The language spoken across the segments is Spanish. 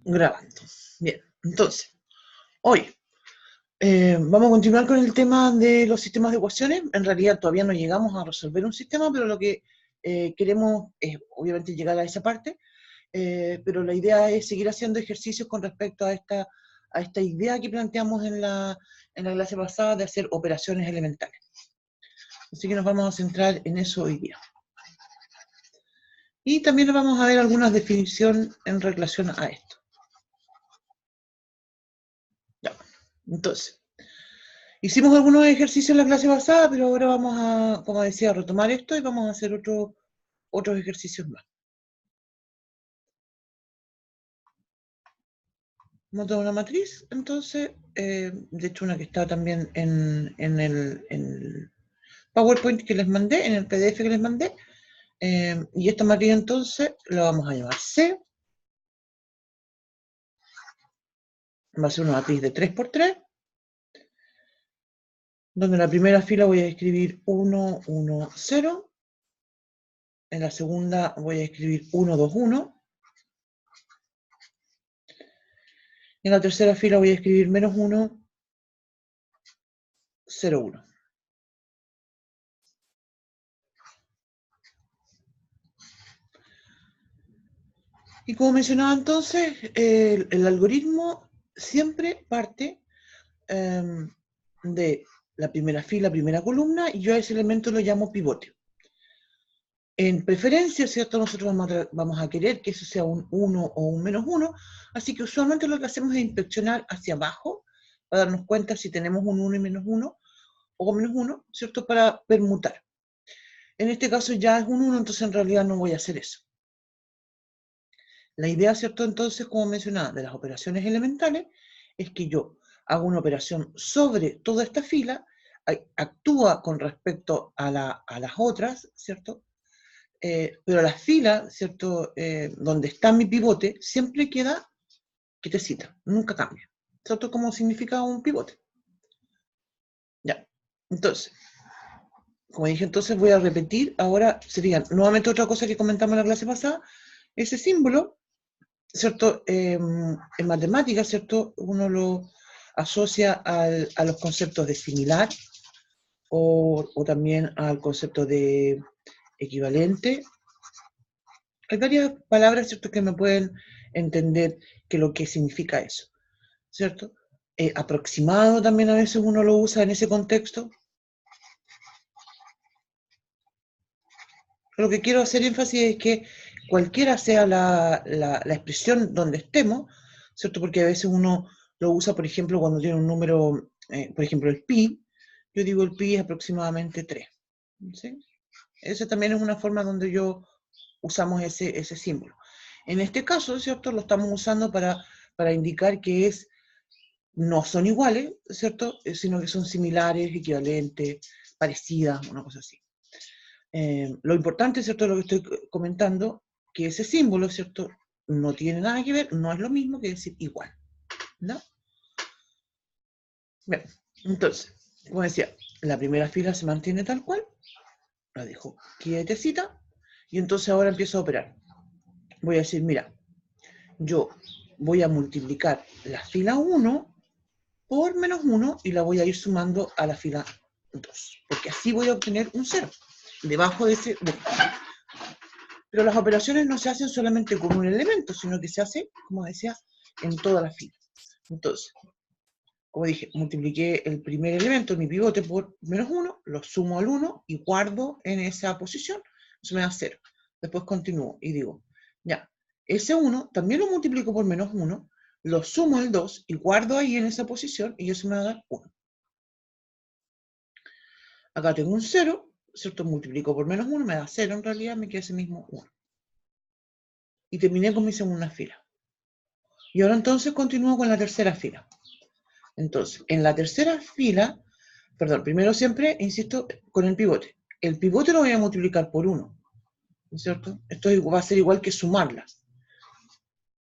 Grabando. Bien, entonces, hoy vamos a continuar con el tema de los sistemas de ecuaciones. En realidad todavía no llegamos a resolver un sistema, pero lo que queremos es obviamente llegar a esa parte, pero la idea es seguir haciendo ejercicios con respecto a esta idea que planteamos en la clase pasada de hacer operaciones elementales. Así que nos vamos a centrar en eso hoy día. Y también vamos a ver algunas definiciones en relación a esto. Ya. Entonces, hicimos algunos ejercicios en la clase pasada, pero ahora vamos a, como decía, retomar esto y vamos a hacer otros ejercicios más. Montar una matriz, entonces, de hecho una que está también en el PowerPoint que les mandé, en el PDF que les mandé, y esta matriz entonces la vamos a llamar C. Va a ser una matriz de 3 por 3, donde en la primera fila voy a escribir 1, 1, 0, en la segunda voy a escribir 1, 2, 1, en la tercera fila voy a escribir menos 1, 0, 1. Y como mencionaba entonces, el algoritmo siempre parte de la primera fila, primera columna, y yo a ese elemento lo llamo pivote. En preferencia, ¿cierto? Nosotros vamos a querer que eso sea un 1 o un menos 1, así que usualmente lo que hacemos es inspeccionar hacia abajo para darnos cuenta si tenemos un 1 y menos 1 o menos 1, ¿cierto? Para permutar. En este caso ya es un 1, entonces en realidad no voy a hacer eso. La idea, ¿cierto? Entonces, como mencionaba, de las operaciones elementales, es que yo hago una operación sobre toda esta fila, actúa con respecto a las otras, ¿cierto? Pero la fila, ¿cierto? Donde está mi pivote, siempre queda quietecita, nunca cambia. ¿Cierto? Como significa un pivote. Ya. Entonces, como dije, entonces voy a repetir, ahora sería nuevamente otra cosa que comentamos en la clase pasada, ese símbolo, ¿cierto? En matemáticas, ¿cierto? Uno lo asocia a los conceptos de similar o también al concepto de equivalente. Hay varias palabras, ¿cierto?, que me pueden entender que lo que significa eso, ¿cierto? Aproximado también a veces uno lo usa en ese contexto. Lo que quiero hacer énfasis es que cualquiera sea la expresión donde estemos, ¿cierto? Porque a veces uno lo usa, por ejemplo, cuando tiene un número, por ejemplo, el pi, yo digo el pi es aproximadamente 3, ¿sí? Esa también es una forma donde usamos ese símbolo. En este caso, ¿cierto? Lo estamos usando para indicar que no son iguales, ¿cierto? Sino que son similares, equivalentes, parecidas, una cosa así. Lo importante, ¿cierto?, de lo que estoy comentando, que ese símbolo, ¿cierto?, no tiene nada que ver, no es lo mismo que decir igual, ¿no? Bien, entonces, como decía, la primera fila se mantiene tal cual, la dejo quietecita, y entonces ahora empiezo a operar. Voy a decir, mira, yo voy a multiplicar la fila 1 por menos 1 y la voy a ir sumando a la fila 2, porque así voy a obtener un 0 debajo de ese 1. Pero las operaciones no se hacen solamente con un elemento, sino que se hace, como decía, en toda la fila. Entonces, como dije, multipliqué el primer elemento, mi pivote, por menos 1, lo sumo al 1 y guardo en esa posición, eso me da 0. Después continúo y digo, ya, ese 1 también lo multiplico por menos 1, lo sumo al 2 y guardo ahí en esa posición y eso me va a dar 1. Acá tengo un 0, ¿cierto? Multiplico por menos 1, me da 0 en realidad, me queda ese mismo 1. Y terminé con mi segunda fila. Y ahora entonces continúo con la tercera fila. Entonces, en la tercera fila, perdón, primero siempre, insisto, con el pivote. El pivote lo voy a multiplicar por 1, ¿no es cierto? Esto va a ser igual que sumarlas.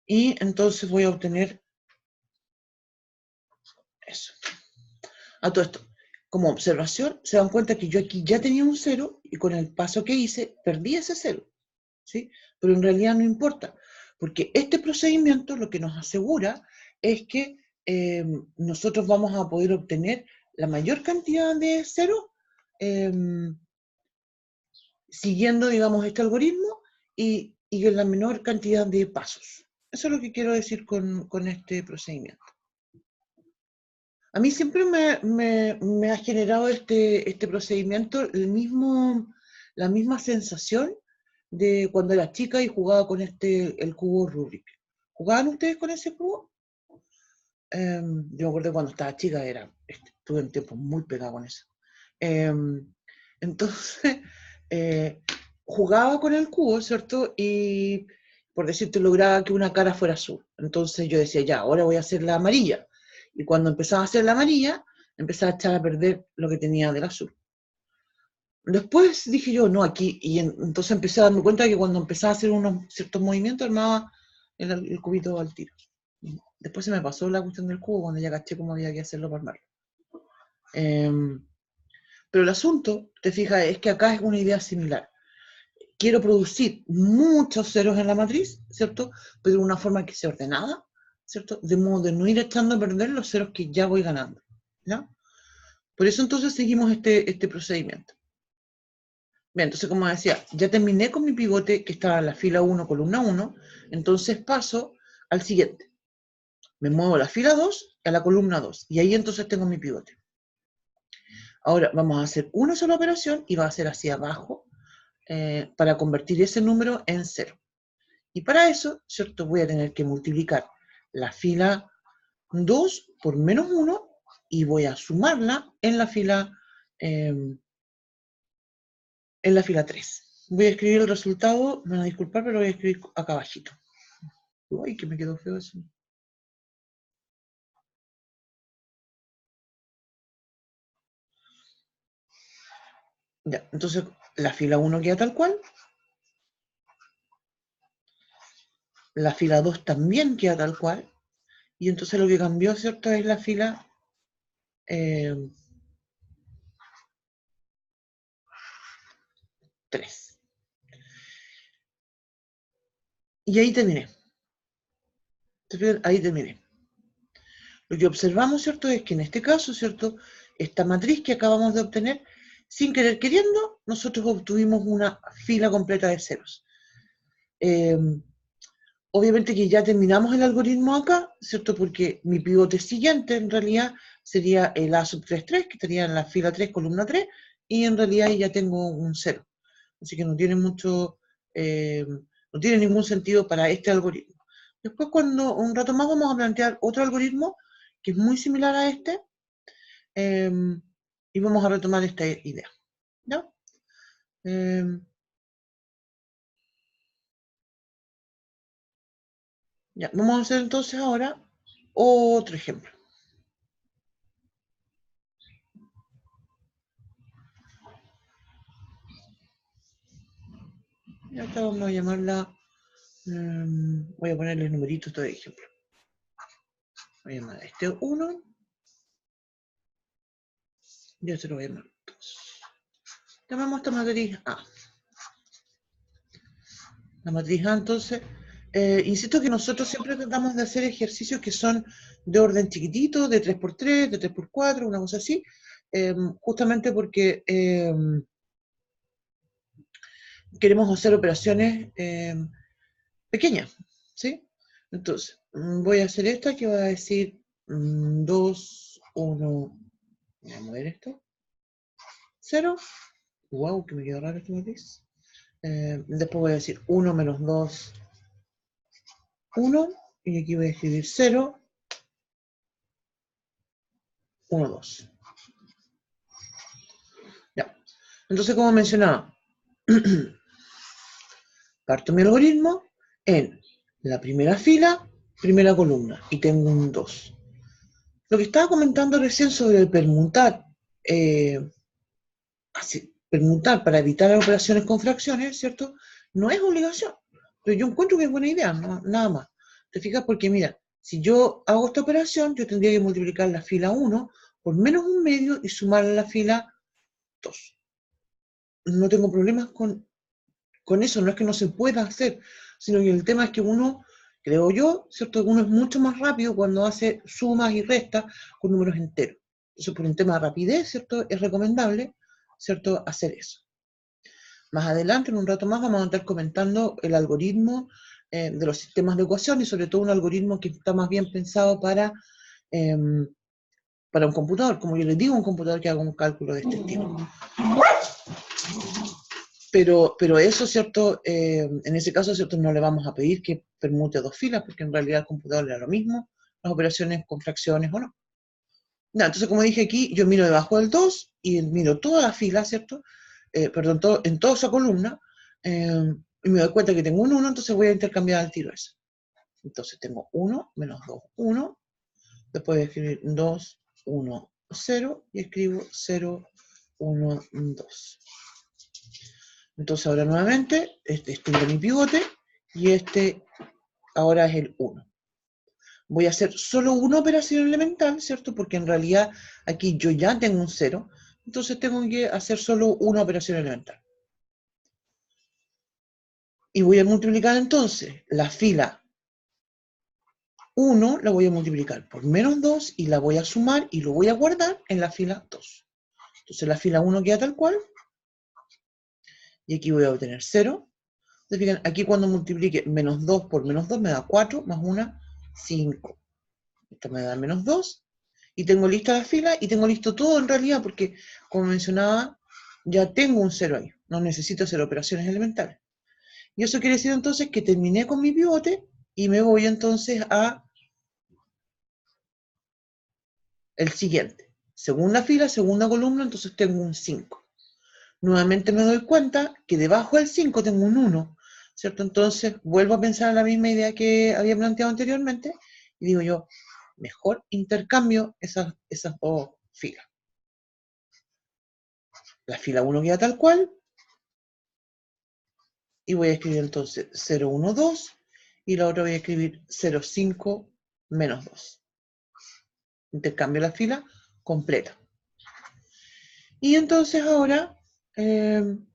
Y entonces voy a obtener eso. A todo esto, como observación, se dan cuenta que yo aquí ya tenía un 0 y con el paso que hice, perdí ese 0, ¿sí? Pero en realidad no importa, Porque este procedimiento lo que nos asegura es que nosotros vamos a poder obtener la mayor cantidad de ceros siguiendo, digamos, este algoritmo y en la menor cantidad de pasos. Eso es lo que quiero decir con este procedimiento. A mí siempre me ha generado este procedimiento la misma sensación de cuando era chica y jugaba con el cubo Rubik. ¿Jugaban ustedes con ese cubo? Yo me acuerdo que cuando estaba chica estuve en tiempo muy pegado con eso. Entonces, jugaba con el cubo, ¿cierto? Y por decirte, lograba que una cara fuera azul. Entonces yo decía, ya, ahora voy a hacer la amarilla. Y cuando empezaba a hacer la amarilla, empezaba a echar a perder lo que tenía del azul. Después dije yo, no, aquí, y entonces empecé a darme cuenta que cuando empezaba a hacer unos ciertos movimientos, armaba el cubito al tiro. Después se me pasó la cuestión del cubo cuando ya caché cómo había que hacerlo para armarlo. Pero el asunto, te fijas, es que acá es una idea similar. Quiero producir muchos ceros en la matriz, ¿cierto? Pero de una forma que sea ordenada, ¿cierto? De modo de no ir echando a perder los ceros que ya voy ganando, ¿ya? Por eso entonces seguimos este procedimiento. Bien, entonces como decía, ya terminé con mi pivote que estaba en la fila 1, columna 1, entonces paso al siguiente. Me muevo a la fila 2 a la columna 2, y ahí entonces tengo mi pivote. Ahora vamos a hacer una sola operación y va a ser hacia abajo para convertir ese número en 0. Y para eso, ¿cierto? Voy a tener que multiplicar la fila 2 por menos 1 y voy a sumarla en la fila 3. Voy a escribir el resultado, me van a disculpar, pero lo voy a escribir acá abajito. Uy, que me quedó feo eso. Ya, entonces la fila 1 queda tal cual. La fila 2 también queda tal cual. Y entonces lo que cambió, ¿cierto? Es la fila 3. Y ahí terminé. Ahí terminé. Lo que observamos, ¿cierto? Es que en este caso, ¿cierto? Esta matriz que acabamos de obtener, sin querer queriendo, nosotros obtuvimos una fila completa de ceros. Obviamente que ya terminamos el algoritmo acá, ¿cierto? Porque mi pivote siguiente en realidad sería el A sub 3, que estaría en la fila 3, columna 3, y en realidad ya tengo un 0. Así que no tiene no tiene ningún sentido para este algoritmo. Después, cuando un rato más vamos a plantear otro algoritmo que es muy similar a este, y vamos a retomar esta idea. ¿Ya? Ya, vamos a hacer entonces ahora otro ejemplo. Y acá vamos a llamarla, voy a ponerle numeritos todo el ejemplo. Voy a llamar a este 1, yo se lo voy a llamar 2. Llamamos esta matriz A. La matriz A, entonces, insisto que nosotros siempre tratamos de hacer ejercicios que son de orden chiquitito, de 3×3, de 3×4, una cosa así, justamente porque queremos hacer operaciones pequeñas, ¿sí? Entonces, voy a hacer esta que va a decir 2, 1, voy a mover esto, 0, wow, que me quedó raro este matriz. Después voy a decir 1 menos 2, 1, y aquí voy a escribir 0, 1, 2. Ya. Entonces, como mencionaba, parto mi algoritmo en la primera fila, primera columna, y tengo un 2. Lo que estaba comentando recién sobre el permutar, permutar para evitar operaciones con fracciones, ¿cierto? No es obligación, pero yo encuentro que es buena idea, no, nada más. ¿Te fijas? Porque mira, si yo hago esta operación, yo tendría que multiplicar la fila 1 por menos un medio y sumar la fila 2. No tengo problemas con eso, no es que no se pueda hacer, sino que el tema es que uno Creo yo, ¿cierto? Uno es mucho más rápido cuando hace sumas y restas con números enteros. Entonces, por un tema de rapidez, ¿cierto? Es recomendable, ¿cierto? Hacer eso. Más adelante, en un rato más, vamos a estar comentando el algoritmo de los sistemas de ecuación y sobre todo un algoritmo que está más bien pensado para un computador, como yo les digo, un computador que haga un cálculo de este estilo. Pero eso, ¿cierto? En ese caso, ¿cierto? No le vamos a pedir que permute dos filas, porque en realidad el computador le da lo mismo, las operaciones con fracciones o no. No, entonces, como dije aquí, yo miro debajo del 2 y miro toda la fila, ¿cierto? Perdón, en toda esa columna, y me doy cuenta que tengo un 1, entonces voy a intercambiar al tiro eso. Entonces tengo 1 menos 2, 1. Después voy a escribir 2, 1, 0 y escribo 0, 1, 2. Entonces ahora nuevamente, este es mi pivote y este ahora es el 1. Voy a hacer solo una operación elemental, ¿cierto? Porque en realidad aquí yo ya tengo un 0, entonces tengo que hacer solo una operación elemental. Y voy a multiplicar entonces la fila 1, la voy a multiplicar por menos 2 y la voy a sumar y lo voy a guardar en la fila 2. Entonces la fila 1 queda tal cual, y aquí voy a obtener 0. Fijan, aquí cuando multiplique menos 2 por menos 2 me da 4, más 1, 5. Esta me da menos 2. Y tengo lista la fila y tengo listo todo en realidad porque, como mencionaba, ya tengo un 0 ahí. No necesito hacer operaciones elementales. Y eso quiere decir entonces que terminé con mi pivote y me voy entonces a el siguiente. Segunda fila, segunda columna, entonces tengo un 5. Nuevamente me doy cuenta que debajo del 5 tengo un 1, ¿cierto? Entonces vuelvo a pensar en la misma idea que había planteado anteriormente y digo yo, mejor intercambio esas dos filas. La fila 1 queda tal cual y voy a escribir entonces 0, 1, 2 y la otra voy a escribir 0, 5, menos 2. Intercambio la fila completa. Y entonces ahora,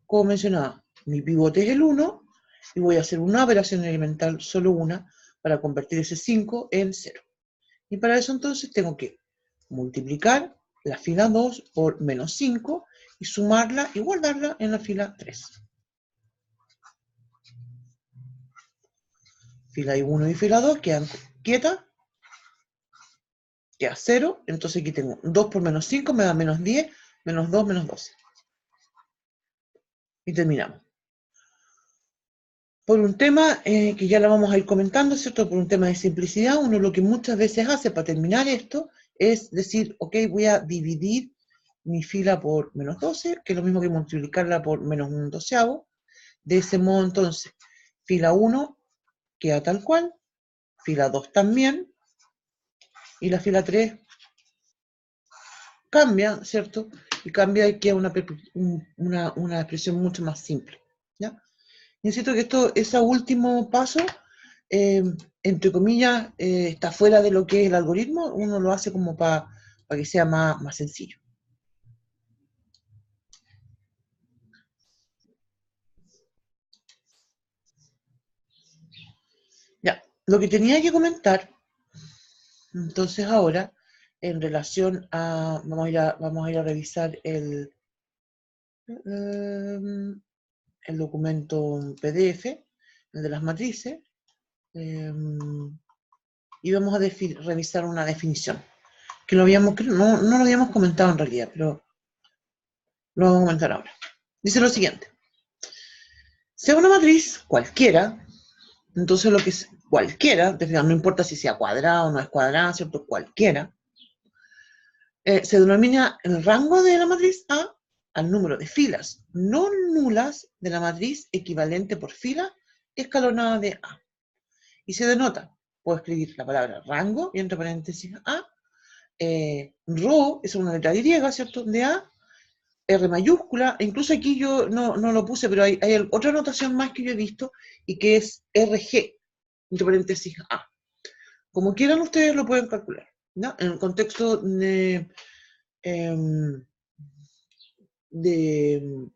como mencionaba, mi pivote es el 1 y voy a hacer una operación elemental, solo una, para convertir ese 5 en 0. Y para eso entonces tengo que multiplicar la fila 2 por menos 5 y sumarla y guardarla en la fila 3. Fila 1 y fila 2 quedan quietas, queda 0, entonces aquí tengo 2 por menos 5 me da menos 10, menos 2, menos 12. Y terminamos. Por un tema que ya lo vamos a ir comentando, ¿cierto? Por un tema de simplicidad, uno lo que muchas veces hace para terminar esto es decir, ok, voy a dividir mi fila por menos 12, que es lo mismo que multiplicarla por menos un doceavo. De ese modo, entonces, fila 1 queda tal cual, fila 2 también, y la fila 3 cambia, ¿cierto? Y cambia y queda una expresión mucho más simple, ¿ya? Insisto que ese último paso, eh, entre comillas, está fuera de lo que es el algoritmo, uno lo hace como para que sea más sencillo. Ya, lo que tenía que comentar, entonces ahora, en relación a, vamos a ir a revisar el documento PDF, el de las matrices, y vamos a revisar una definición, que no lo habíamos comentado en realidad, pero lo vamos a comentar ahora. Dice lo siguiente. Sea una matriz cualquiera, entonces lo que es cualquiera, no importa si sea cuadrada o no es cuadrada, ¿cierto? Cualquiera, se denomina el rango de la matriz A al número de filas no nulas de la matriz equivalente por fila escalonada de A. Y se denota, puedo escribir la palabra rango y entre paréntesis A, rho es una letra griega, ¿cierto? De A, R mayúscula, incluso aquí yo no lo puse, pero hay otra notación más que yo he visto y que es RG, entre paréntesis A. Como quieran ustedes lo pueden calcular, ¿no? En el contexto em, de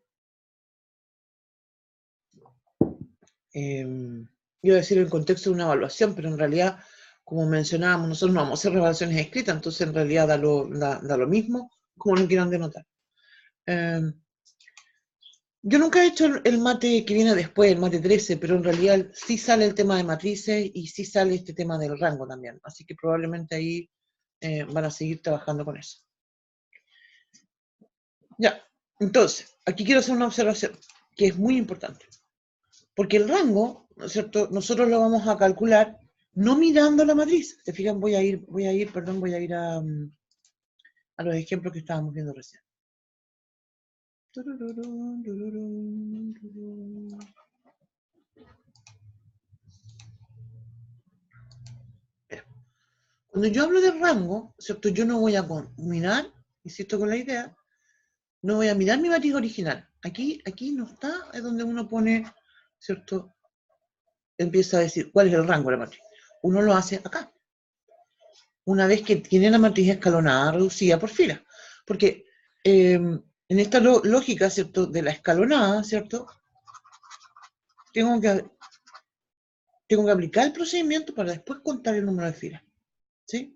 iba a decir en contexto de una evaluación, pero en realidad, como mencionábamos, nosotros no vamos a hacer evaluaciones escritas, entonces en realidad da lo mismo, como lo quieran denotar. Yo nunca he hecho el mate que viene después, el mate 13, pero en realidad sí sale el tema de matrices y sí sale este tema del rango también. Así que probablemente ahí van a seguir trabajando con eso. Ya, entonces, aquí quiero hacer una observación que es muy importante. Porque el rango, ¿no es cierto? Nosotros lo vamos a calcular no mirando la matriz. ¿Se fijan? Voy a ir a los ejemplos que estábamos viendo recién. Cuando yo hablo de rango, ¿cierto? Yo no voy a mirar, insisto con la idea, no voy a mirar mi matriz original. Aquí no está, es donde uno pone, ¿cierto? Empieza a decir cuál es el rango de la matriz. Uno lo hace acá, una vez que tiene la matriz escalonada reducida por fila. Porque en esta lógica, ¿cierto? De la escalonada, ¿cierto? Tengo que aplicar el procedimiento para después contar el número de filas. ¿Sí?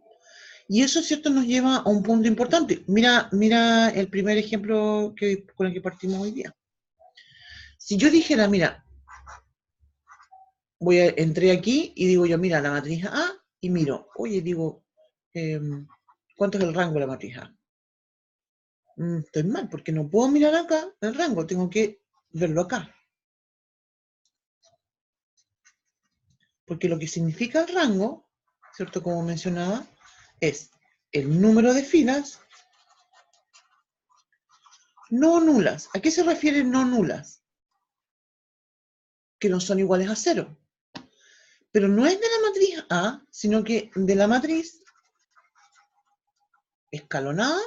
Y eso, ¿cierto? Nos lleva a un punto importante. Mira el primer ejemplo con el que partimos hoy día. Si yo dijera, mira, entré aquí y digo yo, mira, la matriz A, y miro, oye, digo, ¿cuánto es el rango de la matriz A? Estoy mal, porque no puedo mirar acá el rango, tengo que verlo acá. Porque lo que significa el rango, ¿cierto? Como mencionaba, es el número de filas no nulas. ¿A qué se refiere no nulas? Que no son iguales a cero. Pero no es de la matriz A, sino que de la matriz escalonada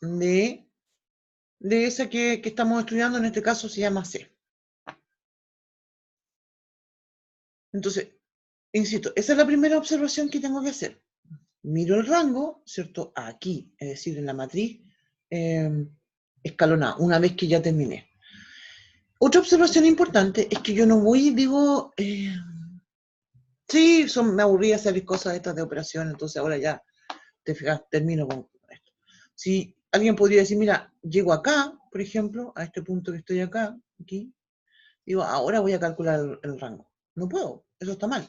de esa que estamos estudiando, en este caso se llama C. Entonces, insisto, esa es la primera observación que tengo que hacer. Miro el rango, ¿cierto? Aquí, es decir, en la matriz escalonada, una vez que ya terminé. Otra observación importante es que yo no voy y digo, sí, me aburría hacer cosas estas de operación, entonces ahora ya, te fijas, termino con esto. Si alguien podría decir, mira, llego acá, por ejemplo, a este punto que estoy acá, aquí, digo, ahora voy a calcular el rango. No puedo, eso está mal.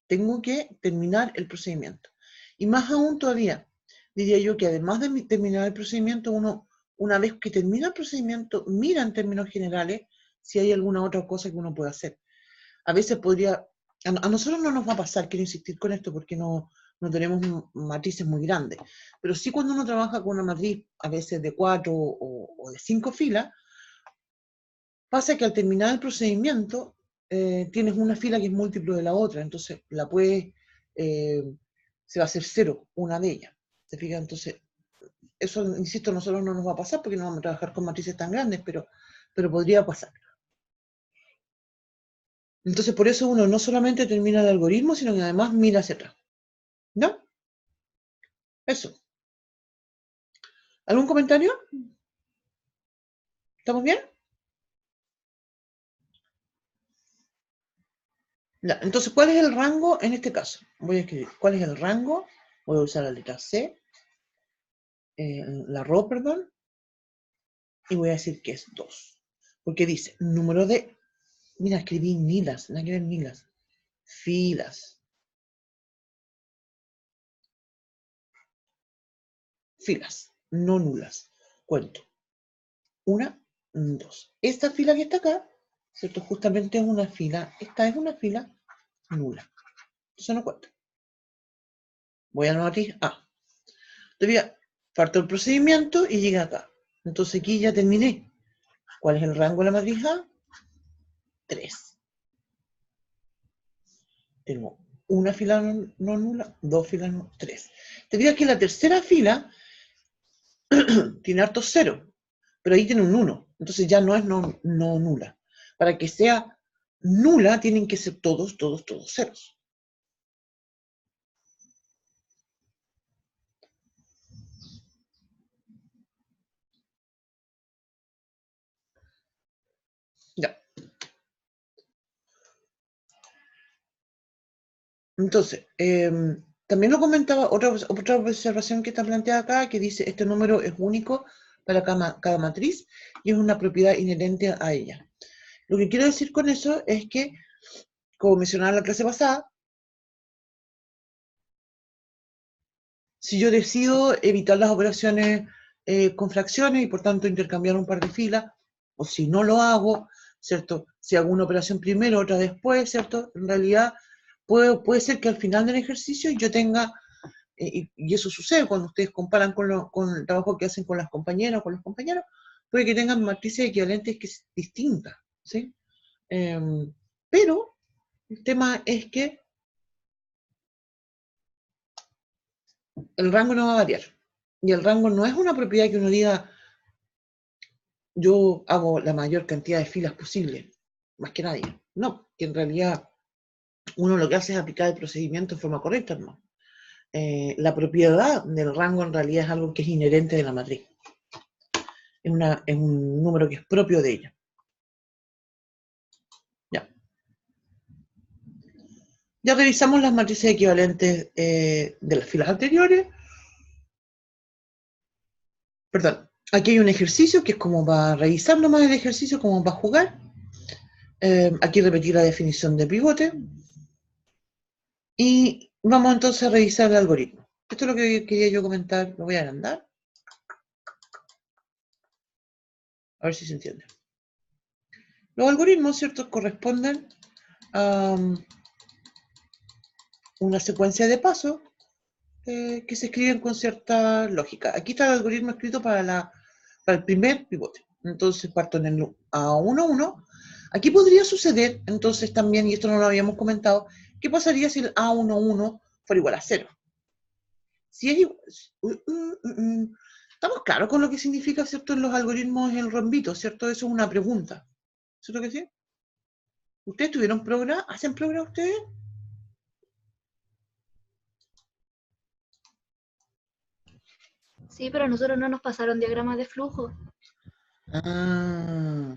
Tengo que terminar el procedimiento. Y más aún todavía, diría yo que además de terminar el procedimiento, uno, una vez que termina el procedimiento, mira en términos generales si hay alguna otra cosa que uno pueda hacer. A veces podría, a nosotros no nos va a pasar, quiero insistir con esto, porque no tenemos matrices muy grandes, pero sí cuando uno trabaja con una matriz a veces de 4 o de 5 filas, pasa que al terminar el procedimiento tienes una fila que es múltiplo de la otra, entonces se va a hacer cero una de ellas. ¿Te fijas? Entonces, eso, insisto, a nosotros no nos va a pasar porque no vamos a trabajar con matrices tan grandes, pero podría pasar. Entonces, por eso uno no solamente termina el algoritmo, sino que además mira hacia atrás. ¿No? Eso. ¿Algún comentario? ¿Estamos bien? Ya, entonces, ¿cuál es el rango en este caso? Voy a escribir, ¿cuál es el rango? Voy a usar la letra C, la RO, perdón, y voy a decir que es 2. Porque dice, número de, mira, escribí nilas, no quiero nilas, filas. Filas, no nulas. Cuento. Una, dos. Esta fila que está acá, ¿cierto? Justamente es una fila, esta es una fila nula. Entonces no cuenta. Voy a la matriz A. Todavía parto el procedimiento y llega acá. Entonces aquí ya terminé. ¿Cuál es el rango de la matriz A? 3. Tengo una fila no nula, dos filas no, 3. Te digo que la tercera fila tiene hartos ceros, pero ahí tiene un 1. Entonces ya no es no nula. Para que sea nula tienen que ser todos ceros. Ya. Entonces, también lo comentaba, otra observación que está planteada acá, que dice, este número es único para cada matriz y es una propiedad inherente a ella. Lo que quiero decir con eso es que, como mencionaba en la clase pasada, si yo decido evitar las operaciones con fracciones y por tanto intercambiar un par de filas, o si no lo hago, ¿cierto? Si hago una operación primero, otra después, ¿cierto? En realidad puede ser que al final del ejercicio yo tenga, y eso sucede cuando ustedes comparan con el trabajo que hacen con las compañeras o con los compañeros, puede que tengan matrices equivalentes que es distintas, ¿sí? Pero el tema es que el rango no va a variar. Y el rango no es una propiedad que uno diga, yo hago la mayor cantidad de filas posible, más que nadie. No, que en realidad uno lo que hace es aplicar el procedimiento en forma correcta, ¿no? La propiedad del rango en realidad es algo que es inherente de la matriz. Es un número que es propio de ella. Ya. Ya revisamos las matrices equivalentes de las filas anteriores. Perdón, aquí hay un ejercicio que es como para revisar nomás el ejercicio, como para jugar. Aquí repetir la definición de pivote. Y vamos entonces a revisar el algoritmo. Esto es lo que quería yo comentar. Lo voy a agrandar. A ver si se entiende. Los algoritmos, ¿cierto?, corresponden a una secuencia de pasos que se escriben con cierta lógica. Aquí está el algoritmo escrito para el primer pivote. Entonces parto en el A11. Aquí podría suceder, entonces también, y esto no lo habíamos comentado, ¿qué pasaría si el A11 fuera igual a 0? Si es igual, estamos claros con lo que significa, ¿cierto?, en los algoritmos el rombito, ¿cierto? Eso es una pregunta. ¿Cierto que sí? ¿Ustedes tuvieron programa? ¿Hacen programa ustedes? Sí, pero a nosotros no nos pasaron diagramas de flujo. Ah,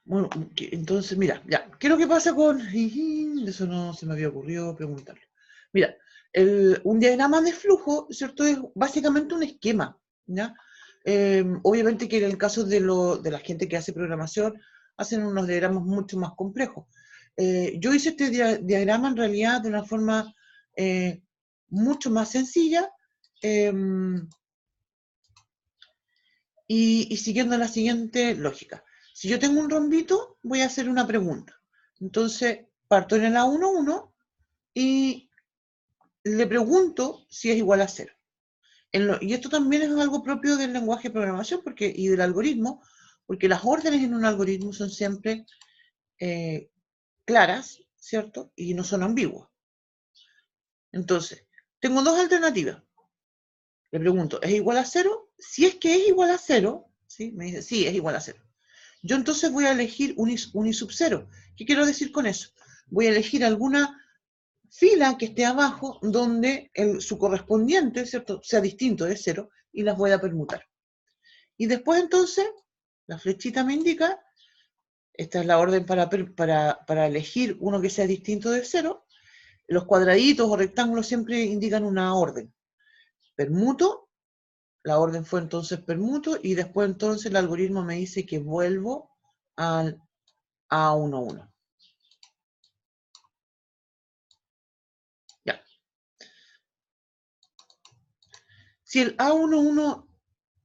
bueno, entonces, mira, ya, ¿qué es lo que pasa con...? Eso no se me había ocurrido preguntarlo. Mira, un diagrama de flujo, ¿cierto? Es básicamente un esquema, ¿ya? Obviamente que en el caso de la gente que hace programación, hacen unos diagramas mucho más complejos. Yo hice este diagrama en realidad de una forma mucho más sencilla, y siguiendo la siguiente lógica. Si yo tengo un rombito, voy a hacer una pregunta. Entonces, parto en el A11 y le pregunto si es igual a 0. Y esto también es algo propio del lenguaje de programación y del algoritmo, porque las órdenes en un algoritmo son siempre claras, ¿cierto? Y no son ambiguas. Entonces, tengo dos alternativas. Le pregunto, ¿es igual a 0? Si es que es igual a 0, ¿sí? Me dice, sí, es igual a 0. Yo entonces voy a elegir un I sub 0. ¿Qué quiero decir con eso? Voy a elegir alguna fila que esté abajo donde su correspondiente, ¿cierto?, sea distinto de 0 y las voy a permutar. Y después entonces, la flechita me indica, esta es la orden para elegir uno que sea distinto de 0. Los cuadraditos o rectángulos siempre indican una orden. Permuto, la orden fue entonces permuto y después entonces el algoritmo me dice que vuelvo al A11. Ya. Si el A11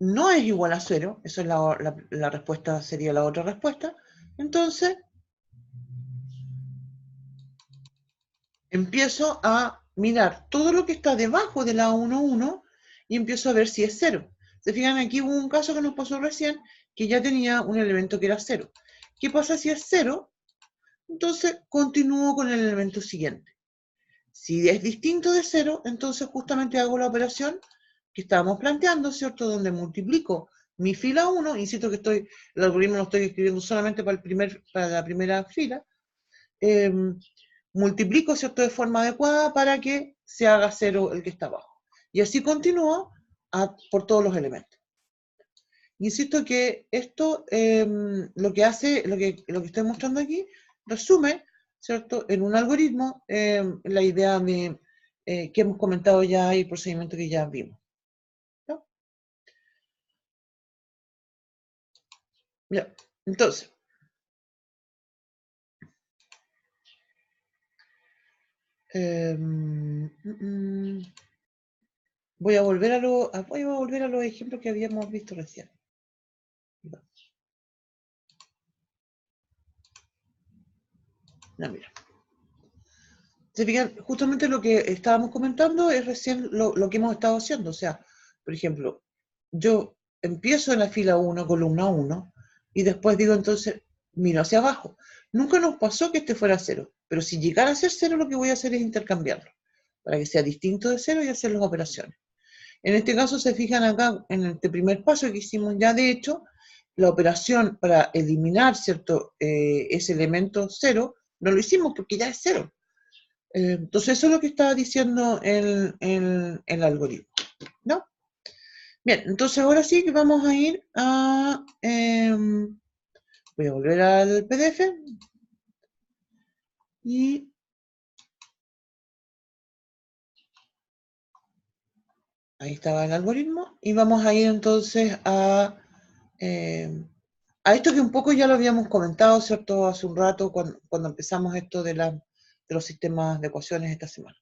no es igual a 0, esa es la respuesta, sería la otra respuesta, entonces empiezo a mirar todo lo que está debajo del A11 y empiezo a ver si es 0. Se fijan, aquí hubo un caso que nos pasó recién que ya tenía un elemento que era 0. ¿Qué pasa si es 0? Entonces continúo con el elemento siguiente. Si es distinto de 0, entonces justamente hago la operación que estábamos planteando, ¿cierto? Donde multiplico mi fila 1, insisto que el algoritmo lo estoy escribiendo solamente para la primera fila, multiplico, ¿cierto?, de forma adecuada para que se haga 0 el que está abajo. Y así continúo por todos los elementos. Insisto que esto lo que estoy mostrando aquí resume, ¿cierto? En un algoritmo, la idea de que hemos comentado ya y el procedimiento que ya vimos. ¿No? Ya, entonces. Voy a volver a los ejemplos que habíamos visto recién. No, mira. Se fijan, justamente lo que estábamos comentando es recién lo que hemos estado haciendo. O sea, por ejemplo, yo empiezo en la fila 1, columna 1, y después digo entonces, miro hacia abajo. Nunca nos pasó que este fuera 0, pero si llegara a ser 0, lo que voy a hacer es intercambiarlo, para que sea distinto de 0 y hacer las operaciones. En este caso se fijan acá en este primer paso que hicimos ya, de hecho, la operación para eliminar, ¿cierto? Ese elemento 0, no lo hicimos porque ya es 0. Entonces eso es lo que está diciendo el algoritmo, ¿no? Bien, entonces ahora sí que vamos a ir a... voy a volver al PDF y... Ahí estaba el algoritmo y vamos a ir entonces a esto que un poco ya lo habíamos comentado, ¿cierto? Hace un rato cuando empezamos esto de los sistemas de ecuaciones esta semana.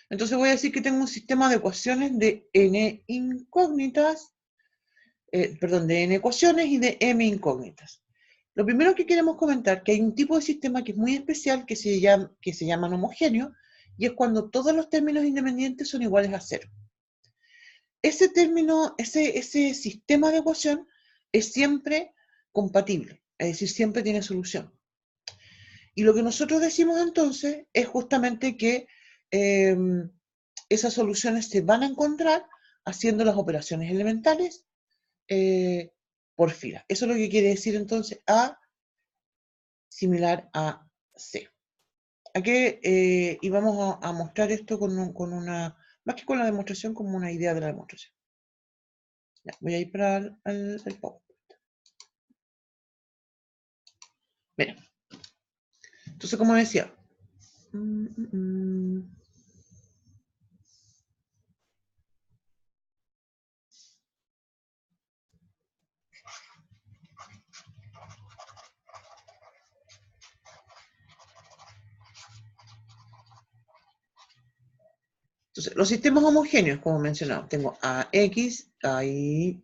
Entonces voy a decir que tengo un sistema de ecuaciones de n incógnitas, de n ecuaciones y de m incógnitas. Lo primero que queremos comentar es que hay un tipo de sistema que es muy especial que se llaman homogéneos, y es cuando todos los términos independientes son iguales a 0. Ese término, ese sistema de ecuación es siempre compatible, es decir, siempre tiene solución. Y lo que nosotros decimos entonces es justamente que esas soluciones se van a encontrar haciendo las operaciones elementales por fila. Eso es lo que quiere decir entonces A similar a C. Aquí, y vamos a mostrar esto con una, más que con la demostración, como una idea de la demostración. Ya, voy a ir para el PowerPoint. Bien. Entonces, como decía, entonces, los sistemas homogéneos, como mencionaba, tengo AX, ahí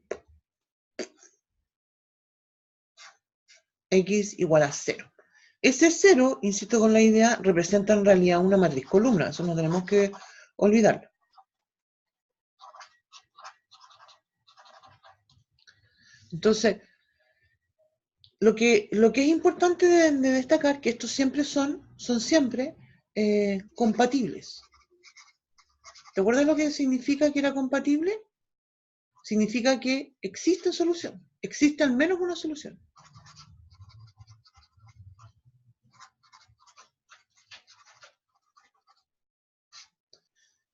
X igual a 0. Ese 0, insisto con la idea, representa en realidad una matriz columna, eso no tenemos que olvidarlo. Entonces, lo que es importante de destacar que estos siempre son siempre compatibles. ¿Te acuerdas lo que significa que era compatible? Significa que existe solución, existe al menos una solución.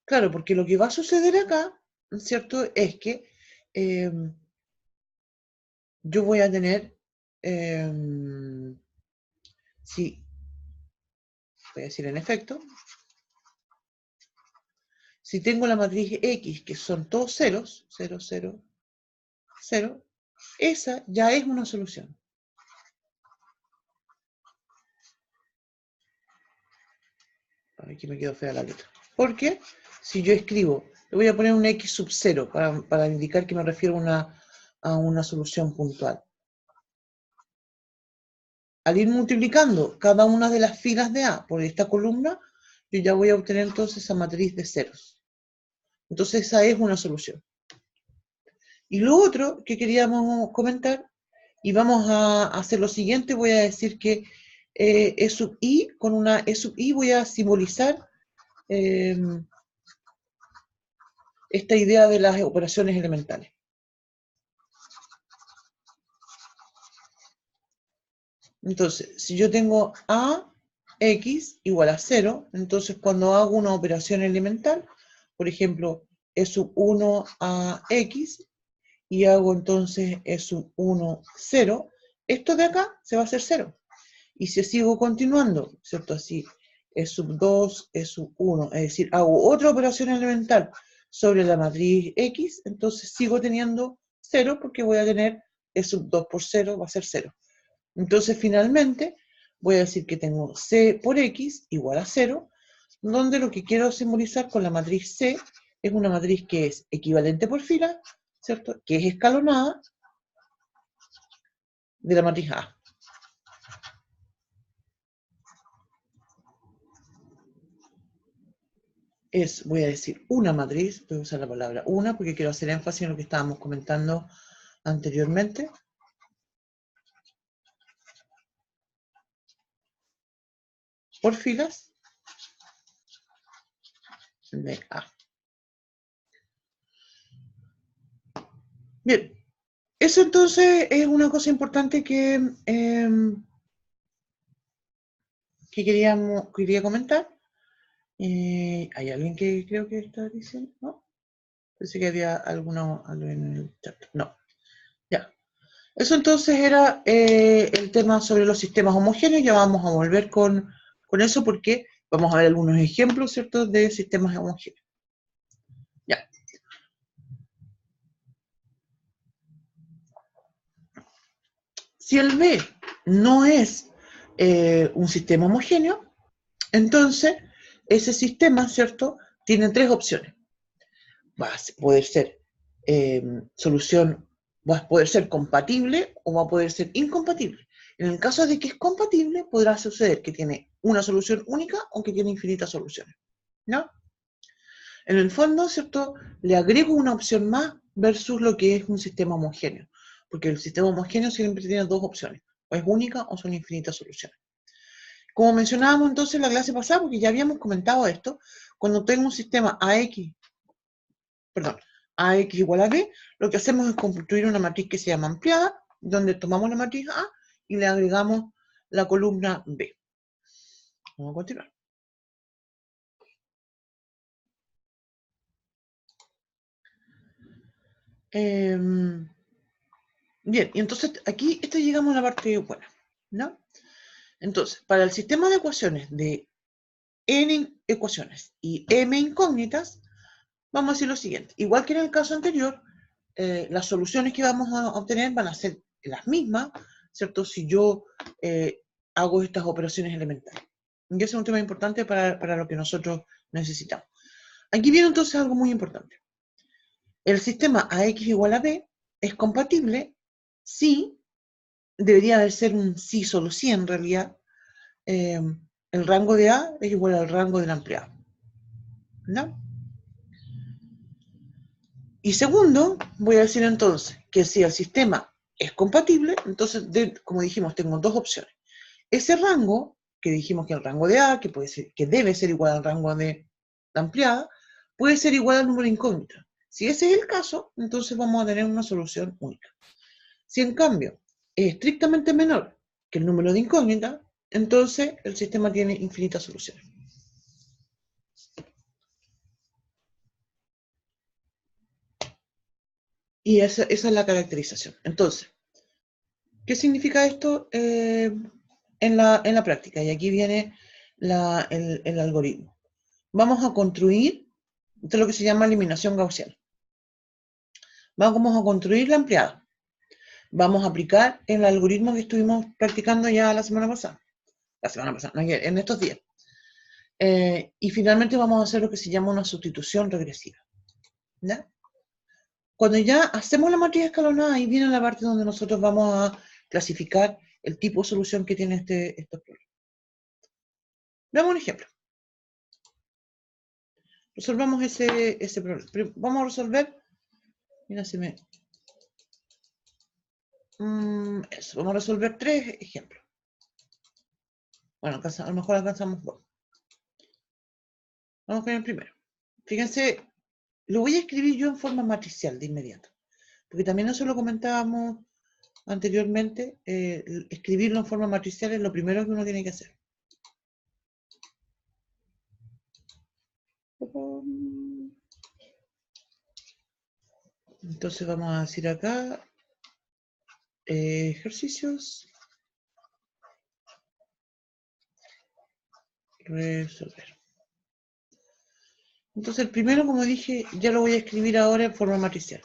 Claro, porque lo que va a suceder acá, ¿cierto? Es que yo voy a tener, sí, voy a decir en efecto, si tengo la matriz X, que son todos ceros, 0, 0, 0, esa ya es una solución. Aquí me quedó fea la letra. Porque si yo escribo, le voy a poner un X sub 0 para indicar que me refiero a una solución puntual. Al ir multiplicando cada una de las filas de A por esta columna, yo ya voy a obtener entonces esa matriz de ceros. Entonces esa es una solución. Y lo otro que queríamos comentar, y vamos a hacer lo siguiente, voy a decir que E sub I, con una E sub I voy a simbolizar esta idea de las operaciones elementales. Entonces, si yo tengo AX igual a 0, entonces cuando hago una operación elemental, por ejemplo, E sub 1 a X, y hago entonces E sub 1, 0, esto de acá se va a hacer 0. Y si sigo continuando, ¿cierto? Así, E sub 2, E sub 1, es decir, hago otra operación elemental sobre la matriz X, entonces sigo teniendo 0 porque voy a tener E sub 2 por 0, va a ser 0. Entonces, finalmente, voy a decir que tengo C por X igual a 0, donde lo que quiero simbolizar con la matriz C es una matriz que es equivalente por fila, ¿cierto? Que es escalonada de la matriz A. Voy a decir una matriz, voy a usar la palabra una porque quiero hacer énfasis en lo que estábamos comentando anteriormente. Por filas de A. Bien, eso entonces es una cosa importante que quería comentar. ¿Hay alguien que creo que está diciendo? ¿No? Pensé que había algo en el chat. No. Ya. Eso entonces era el tema sobre los sistemas homogéneos. Ya vamos a volver con eso porque vamos a ver algunos ejemplos, ¿cierto?, de sistemas homogéneos. Ya. Si el B no es un sistema homogéneo, entonces ese sistema, ¿cierto?, tiene tres opciones. Va a poder ser solución, va a poder ser compatible o va a poder ser incompatible. En el caso de que es compatible, podrá suceder que tiene una solución única o que tiene infinitas soluciones, ¿no? En el fondo, ¿cierto?, le agrego una opción más versus lo que es un sistema homogéneo, porque el sistema homogéneo siempre tiene dos opciones, o es única o son infinitas soluciones. Como mencionábamos entonces en la clase pasada, porque ya habíamos comentado esto, cuando tengo un sistema AX igual a B, lo que hacemos es construir una matriz que se llama ampliada, donde tomamos la matriz A y le agregamos la columna B. Vamos a continuar. Bien, y entonces aquí llegamos a la parte buena, ¿no? Entonces, para el sistema de ecuaciones de n ecuaciones y m incógnitas, vamos a decir lo siguiente. Igual que en el caso anterior, las soluciones que vamos a obtener van a ser las mismas, ¿cierto?, si yo hago estas operaciones elementales. Y ese es un tema importante para lo que nosotros necesitamos. Aquí viene entonces algo muy importante. El sistema AX igual a B es compatible si, debería de ser un sí solo sí en realidad, el rango de A es igual al rango del ampliado, ¿no? Y segundo, voy a decir entonces que si el sistema es compatible, entonces, como dijimos, tengo dos opciones. Ese rango, que dijimos que el rango de A, que debe ser igual al rango de la ampliada, puede ser igual al número incógnito. Si ese es el caso, entonces vamos a tener una solución única. Si en cambio es estrictamente menor que el número de incógnita, entonces el sistema tiene infinitas soluciones. Y esa es la caracterización. Entonces, ¿qué significa esto en la práctica? Y aquí viene el algoritmo. Vamos a construir, esto es lo que se llama eliminación gaussiana. Vamos a construir la ampliada. Vamos a aplicar el algoritmo que estuvimos practicando ya la semana pasada. No, en estos días. Y finalmente vamos a hacer lo que se llama una sustitución regresiva. ¿Ya? Cuando ya hacemos la matriz escalonada, ahí viene la parte donde nosotros vamos a clasificar el tipo de solución que tiene estos problemas. Veamos un ejemplo. Resolvamos ese problema. Vamos a resolver. Mira, vamos a resolver tres ejemplos. Bueno, a lo mejor alcanzamos dos. Vamos con el primero. Fíjense, lo voy a escribir yo en forma matricial de inmediato. Porque también eso lo comentábamos anteriormente. Escribirlo en forma matricial es lo primero que uno tiene que hacer. Entonces vamos a decir acá, ejercicios. resolver. Entonces el primero, como dije, ya lo voy a escribir ahora en forma matricial.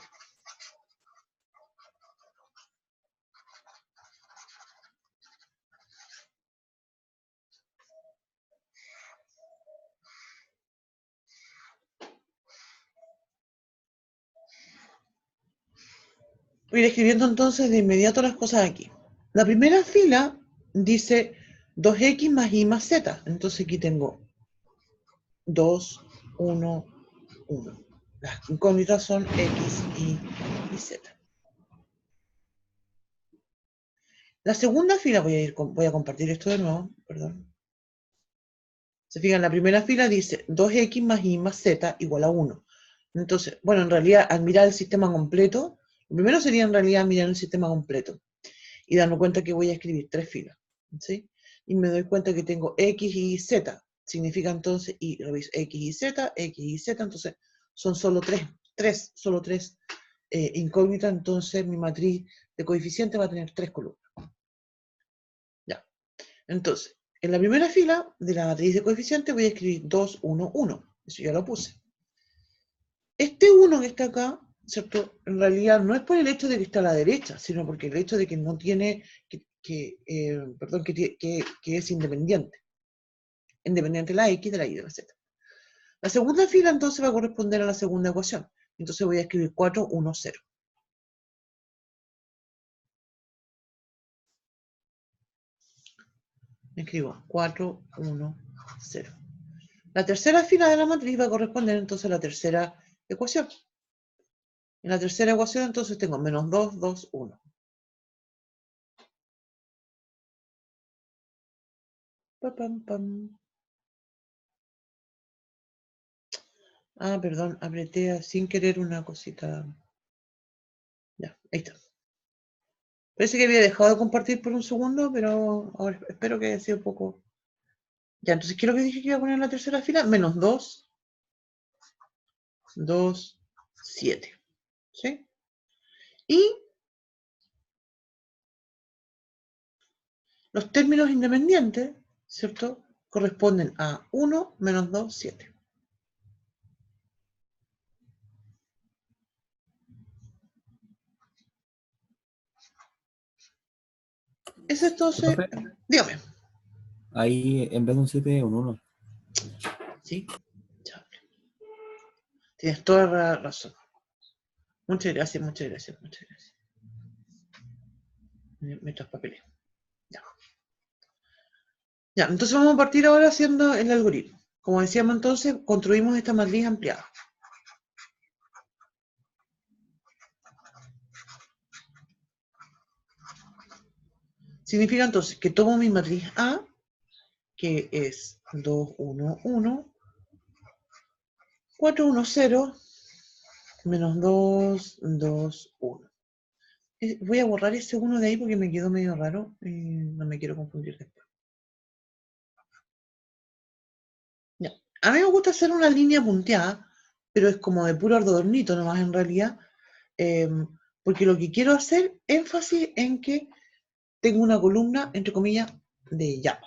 Voy a ir escribiendo entonces de inmediato las cosas aquí. La primera fila dice 2x más y más z. Entonces aquí tengo 2, 1, 1. Las incógnitas son x, y z. La segunda fila, voy a compartir esto de nuevo, perdón. Se fijan, la primera fila dice 2x más y más z igual a 1. Entonces, bueno, en realidad, al mirar el sistema completo, lo primero sería en realidad mirar el sistema completo y darme cuenta que voy a escribir 3 filas, ¿sí? Y me doy cuenta que tengo x y z. Significa entonces, y reviso x y z, entonces son solo 3 incógnitas, entonces mi matriz de coeficiente va a tener 3 columnas. Ya. Entonces, en la primera fila de la matriz de coeficiente voy a escribir 2, 1, 1. Eso ya lo puse. Este 1 que está acá, ¿cierto? En realidad no es por el hecho de que está a la derecha, sino porque el hecho de que no tiene, que es independiente. Independiente de la x, de la y, de la z. La segunda fila entonces va a corresponder a la segunda ecuación. Entonces voy a escribir 4, 1, 0. Escribo 4, 1, 0. La tercera fila de la matriz va a corresponder entonces a la tercera ecuación. En la tercera ecuación entonces tengo menos 2, 2, 1. Pam, pam. Ah, perdón, apreté sin querer una cosita. Ya, ahí está. Parece que había dejado de compartir por un segundo, pero ahora espero que haya sido poco. Ya, entonces, ¿qué es lo que dije que iba a poner en la tercera fila? Menos 2, 2, 7. ¿Sí? Y los términos independientes, ¿cierto? Corresponden a 1 menos 2, 7. Eso entonces, dígame. Ahí en vez de un 7 un 1. Sí, ya. Tienes toda la razón. Muchas gracias, muchas gracias, muchas gracias. Me traspapelé. Ya. Ya, entonces vamos a partir ahora haciendo el algoritmo. Como decíamos entonces, construimos esta matriz ampliada. Significa entonces que tomo mi matriz A, que es 2, 1, 1, 4, 1, 0, menos 2, 2, 1. Voy a borrar ese 1 de ahí porque me quedó medio raro y no me quiero confundir después. Ya. A mí me gusta hacer una línea punteada, pero es como de puro adornito nomás en realidad, porque lo que quiero hacer énfasis en que tengo una columna, entre comillas, de llama,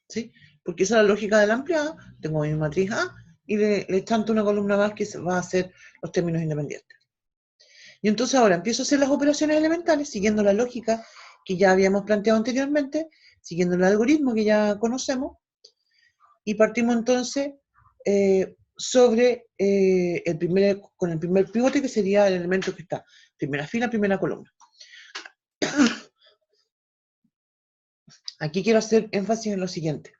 ¿sí? Porque esa es la lógica de la ampliada, tengo mi matriz A y le chanto una columna más que va a hacer los términos independientes. Y entonces ahora empiezo a hacer las operaciones elementales siguiendo la lógica que ya habíamos planteado anteriormente, siguiendo el algoritmo que ya conocemos, y partimos entonces con el primer pivote, que sería el elemento que está primera fila, primera columna. Aquí quiero hacer énfasis en lo siguiente.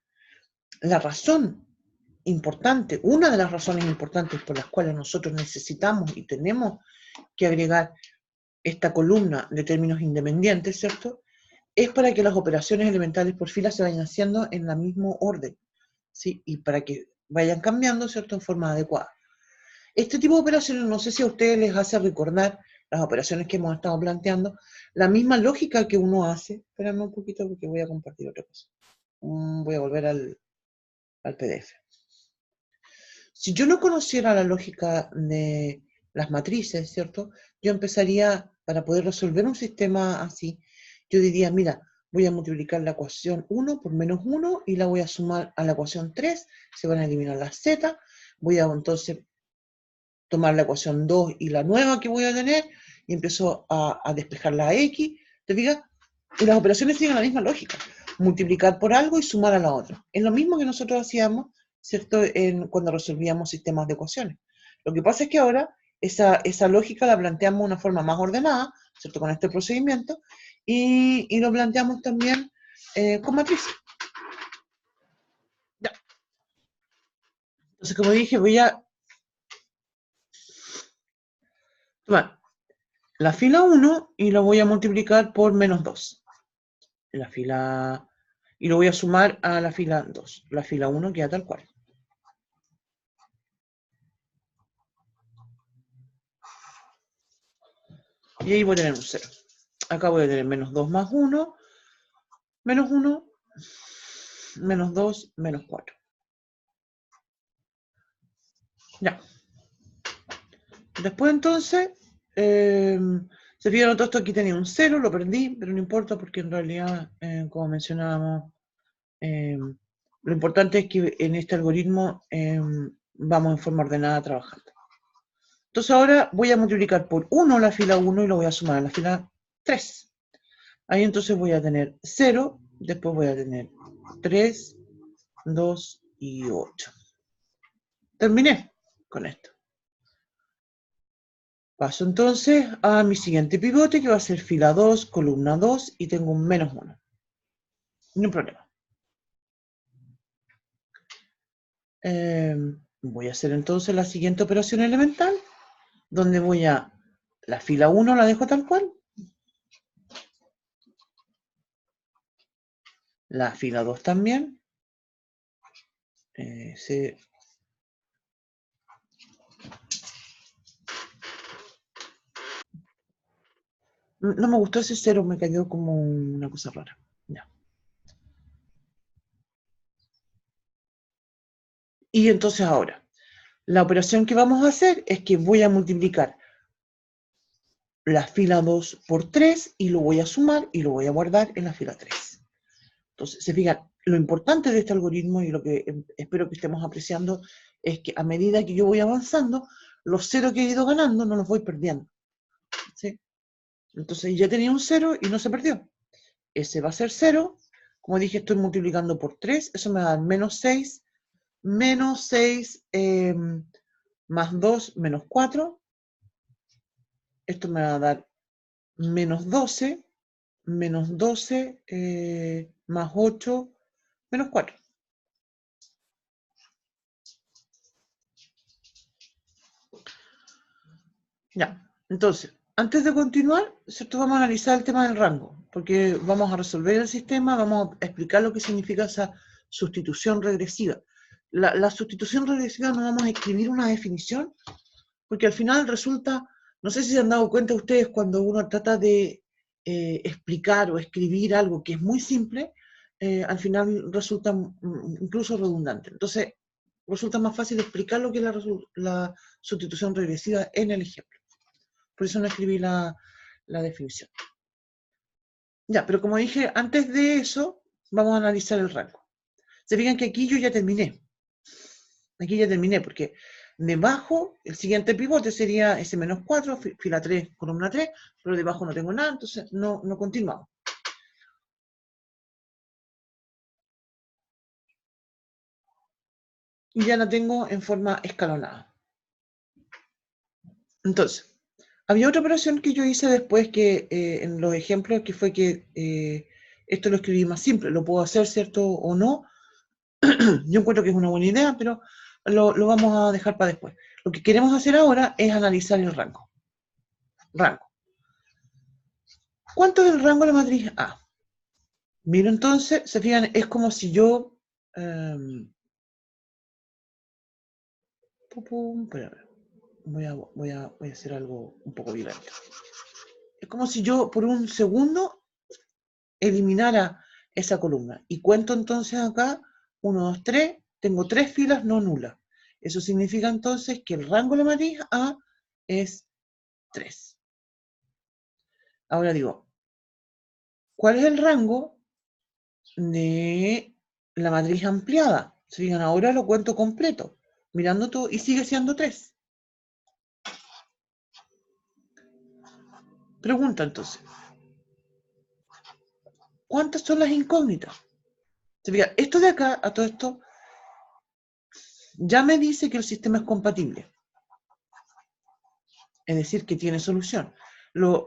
La razón importante, una de las razones importantes por las cuales nosotros necesitamos y tenemos que agregar esta columna de términos independientes, ¿cierto? Es para que las operaciones elementales por fila se vayan haciendo en el mismo orden, ¿sí? Y para que vayan cambiando, ¿cierto? En forma adecuada. Este tipo de operaciones, no sé si a ustedes les hace recordar las operaciones que hemos estado planteando, la misma lógica que uno hace. Espérame un poquito porque voy a compartir otra cosa. Voy a volver al PDF. Si yo no conociera la lógica de las matrices, ¿cierto? Yo empezaría, para poder resolver un sistema así, yo diría, mira, voy a multiplicar la ecuación 1 por menos 1 y la voy a sumar a la ecuación 3, se van a eliminar las z, voy a entonces tomar la ecuación 2 y la nueva que voy a tener, y empiezo a despejar la x, ¿te fijas? Y las operaciones siguen la misma lógica, multiplicar por algo y sumar a la otra. Es lo mismo que nosotros hacíamos, ¿cierto?, cuando resolvíamos sistemas de ecuaciones. Lo que pasa es que ahora esa lógica la planteamos de una forma más ordenada, ¿cierto?, con este procedimiento, y lo planteamos también con matrices. Ya. Entonces, como dije, voy a tomar la fila 1 y lo voy a multiplicar por menos 2. La fila, y lo voy a sumar a la fila 2. La fila 1 queda tal cual. Y ahí voy a tener un 0. Acá voy a tener menos 2 más 1, menos 1, menos 2, menos 4. Ya. Después entonces, se fijaron todo esto, aquí tenía un 0, lo perdí, pero no importa porque en realidad, como mencionábamos, lo importante es que en este algoritmo vamos en forma ordenada trabajando. Entonces ahora voy a multiplicar por 1 la fila 1 y lo voy a sumar a la fila 3. Ahí entonces voy a tener 0, después voy a tener 3, 2 y 8. Terminé con esto. Paso entonces a mi siguiente pivote, que va a ser fila 2, columna 2, y tengo un menos 1. No hay problema. Voy a hacer entonces la siguiente operación elemental, donde voy a la fila 1 la dejo tal cual, la fila 2 también, no me gustó ese 0, me cayó como una cosa rara. Ya. Y entonces ahora, la operación que vamos a hacer es que voy a multiplicar la fila 2 por 3 y lo voy a sumar y lo voy a guardar en la fila 3. Entonces, se fijan, lo importante de este algoritmo y lo que espero que estemos apreciando es que a medida que yo voy avanzando, los ceros que he ido ganando no los voy perdiendo. ¿Sí? Entonces ya tenía un 0 y no se perdió. Ese va a ser 0. Como dije, estoy multiplicando por 3. Eso me da menos 6. Menos 6 más 2, menos 4. Esto me va a dar menos 12. Menos 12 más 8, menos 4. Ya, entonces, antes de continuar, ¿cierto?, vamos a analizar el tema del rango, porque vamos a resolver el sistema, vamos a explicar lo que significa esa sustitución regresiva. La sustitución regresiva no vamos a escribir una definición, porque al final resulta, no sé si se han dado cuenta ustedes cuando uno trata de explicar o escribir algo que es muy simple, al final resulta incluso redundante. Entonces, resulta más fácil explicar lo que es la sustitución regresiva en el ejemplo. Por eso no escribí la definición. Ya, pero como dije, antes de eso, vamos a analizar el rango. Se fijan que aquí yo ya terminé. Aquí ya terminé, porque debajo, el siguiente pivote sería ese menos 4, fila 3, columna 3, pero debajo no tengo nada, entonces no continuamos. Y ya la tengo en forma escalonada. Entonces, había otra operación que yo hice después que en los ejemplos, que fue que esto lo escribí más simple, lo puedo hacer, ¿cierto? O no. Yo encuentro que es una buena idea, pero lo vamos a dejar para después. Lo que queremos hacer ahora es analizar el rango. Rango. ¿Cuánto es el rango de la matriz A? Mira, entonces, se fijan, es como si yo... voy a hacer algo un poco violento. Es como si yo por un segundo eliminara esa columna. Y cuento entonces acá, 1, 2, 3, tengo 3 filas no nulas. Eso significa entonces que el rango de la matriz A es 3. Ahora digo, ¿cuál es el rango de la matriz ampliada. Se fijan, ahora lo cuento completo, mirando todo, y sigue siendo 3. Pregunta entonces, ¿cuántas son las incógnitas? Se fijan, esto de acá, a todo esto, ya me dice que el sistema es compatible. Es decir, que tiene solución. Lo